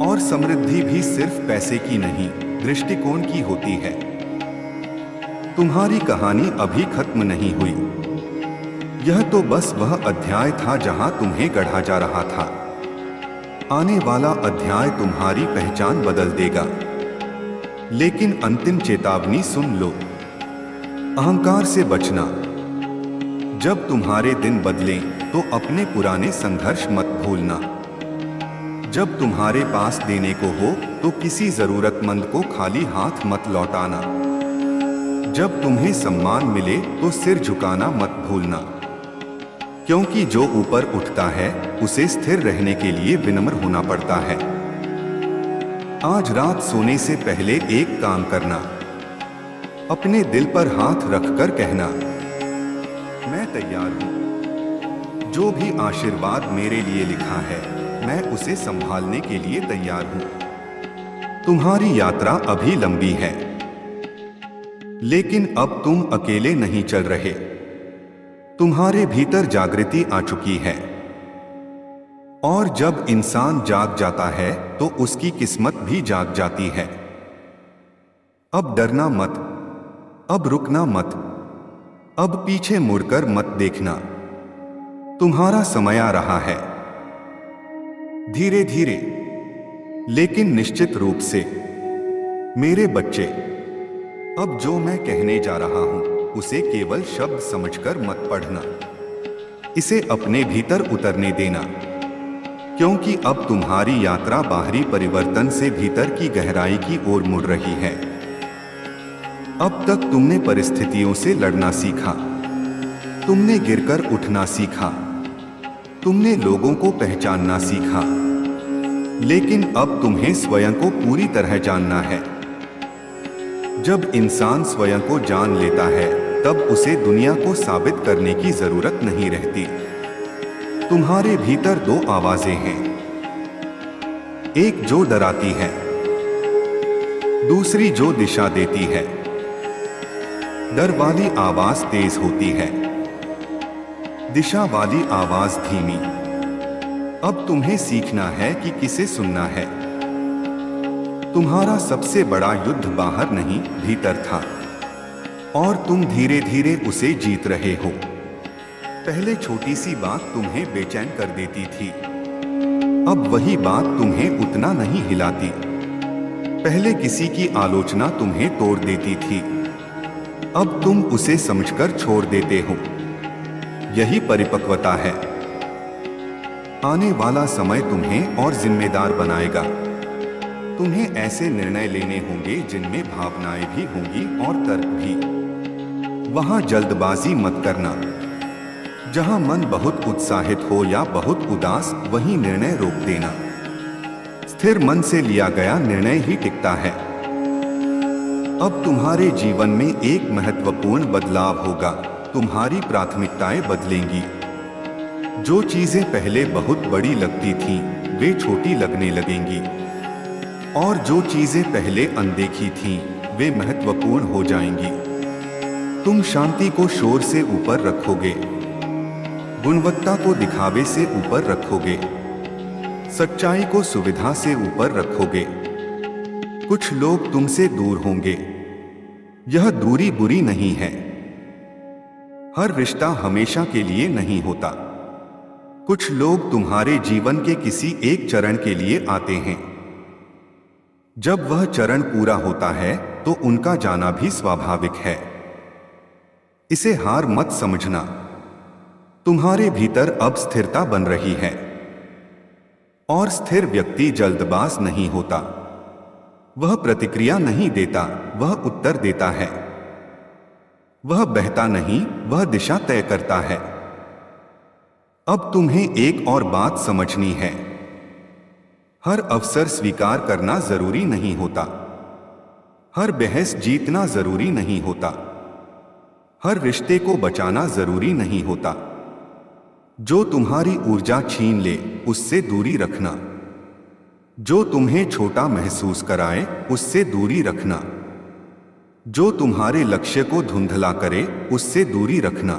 और समृद्धि भी सिर्फ पैसे की नहीं, दृष्टिकोण की होती है। तुम्हारी कहानी अभी खत्म नहीं हुई। यह तो बस वह अध्याय था जहां तुम्हें गढ़ा जा रहा था। आने वाला अध्याय तुम्हारी पहचान बदल देगा। लेकिन अंतिम चेतावनी सुन लो, अहंकार से बचना। जब तुम्हारे दिन बदलें तो अपने पुराने संघर्ष मत भूलना। जब तुम्हारे पास देने को हो तो किसी जरूरतमंद को खाली हाथ मत लौटाना। जब तुम्हें सम्मान मिले तो सिर झुकाना मत भूलना, क्योंकि जो ऊपर उठता है उसे स्थिर रहने के लिए विनम्र होना पड़ता है। आज रात सोने से पहले एक काम करना, अपने दिल पर हाथ रखकर कहना, मैं तैयार हूं। जो भी आशीर्वाद मेरे लिए लिखा है मैं उसे संभालने के लिए तैयार हूं। तुम्हारी यात्रा अभी लंबी है, लेकिन अब तुम अकेले नहीं चल रहे। तुम्हारे भीतर जागृति आ चुकी है। और जब इंसान जाग जाता है तो उसकी किस्मत भी जाग जाती है। अब डरना मत, अब रुकना मत, अब पीछे मुड़कर मत देखना। तुम्हारा समय आ रहा है। धीरे धीरे लेकिन निश्चित रूप से। मेरे बच्चे, अब जो मैं कहने जा रहा हूं उसे केवल शब्द समझकर मत पढ़ना। इसे अपने भीतर उतरने देना, क्योंकि अब तुम्हारी यात्रा बाहरी परिवर्तन से भीतर की गहराई की ओर मुड़ रही है। अब तक तुमने परिस्थितियों से लड़ना सीखा, तुमने गिरकर उठना सीखा, तुमने लोगों को पहचानना सीखा, लेकिन अब तुम्हें स्वयं को पूरी तरह जानना है। जब इंसान स्वयं को जान लेता है तब उसे दुनिया को साबित करने की जरूरत नहीं रहती। तुम्हारे भीतर दो आवाजें हैं, एक जो डराती है, दूसरी जो दिशा देती है। डर वाली आवाज तेज होती है, दिशा वाली आवाज धीमी। अब तुम्हें सीखना है कि किसे सुनना है। तुम्हारा सबसे बड़ा युद्ध बाहर नहीं, भीतर था, और तुम धीरे धीरे उसे जीत रहे हो। पहले छोटी सी बात तुम्हें बेचैन कर देती थी, अब वही बात तुम्हें उतना नहीं हिलाती। पहले किसी की आलोचना तुम्हें तोड़ देती थी, अब तुम उसे समझकर छोड़ देते हो। यही परिपक्वता है। आने वाला समय तुम्हें और जिम्मेदार बनाएगा। तुम्हें ऐसे निर्णय लेने होंगे जिनमें भावनाएं भी होंगी और तर्क भी। वहां जल्दबाजी मत करना। जहां मन बहुत उत्साहित हो या बहुत उदास, वहीं निर्णय रोक देना। स्थिर मन से लिया गया निर्णय ही टिकता है। अब तुम्हारे जीवन में एक महत्वपूर्ण बदलाव होगा। तुम्हारी प्राथमिकताएं बदलेंगी। जो चीजें पहले बहुत बड़ी लगती थीं, वे छोटी लगने लगेंगी, और जो चीजें पहले अनदेखी थीं, वे महत्वपूर्ण हो जाएंगी। तुम शांति को शोर से ऊपर रखोगे, गुणवत्ता को दिखावे से ऊपर रखोगे, सच्चाई को सुविधा से ऊपर रखोगे। कुछ लोग तुमसे दूर होंगे। यह दूरी बुरी नहीं है। हर रिश्ता हमेशा के लिए नहीं होता। कुछ लोग तुम्हारे जीवन के किसी एक चरण के लिए आते हैं। जब वह चरण पूरा होता है तो उनका जाना भी स्वाभाविक है। इसे हार मत समझना। तुम्हारे भीतर अब स्थिरता बन रही है, और स्थिर व्यक्ति जल्दबाज नहीं होता। वह प्रतिक्रिया नहीं देता, वह उत्तर देता है। वह बहता नहीं, वह दिशा तय करता है। अब तुम्हें एक और बात समझनी है। हर अवसर स्वीकार करना जरूरी नहीं होता। हर बहस जीतना जरूरी नहीं होता। हर रिश्ते को बचाना जरूरी नहीं होता। जो तुम्हारी ऊर्जा छीन ले, उससे दूरी रखना। जो तुम्हें छोटा महसूस कराए, उससे दूरी रखना। जो तुम्हारे लक्ष्य को धुंधला करे, उससे दूरी रखना।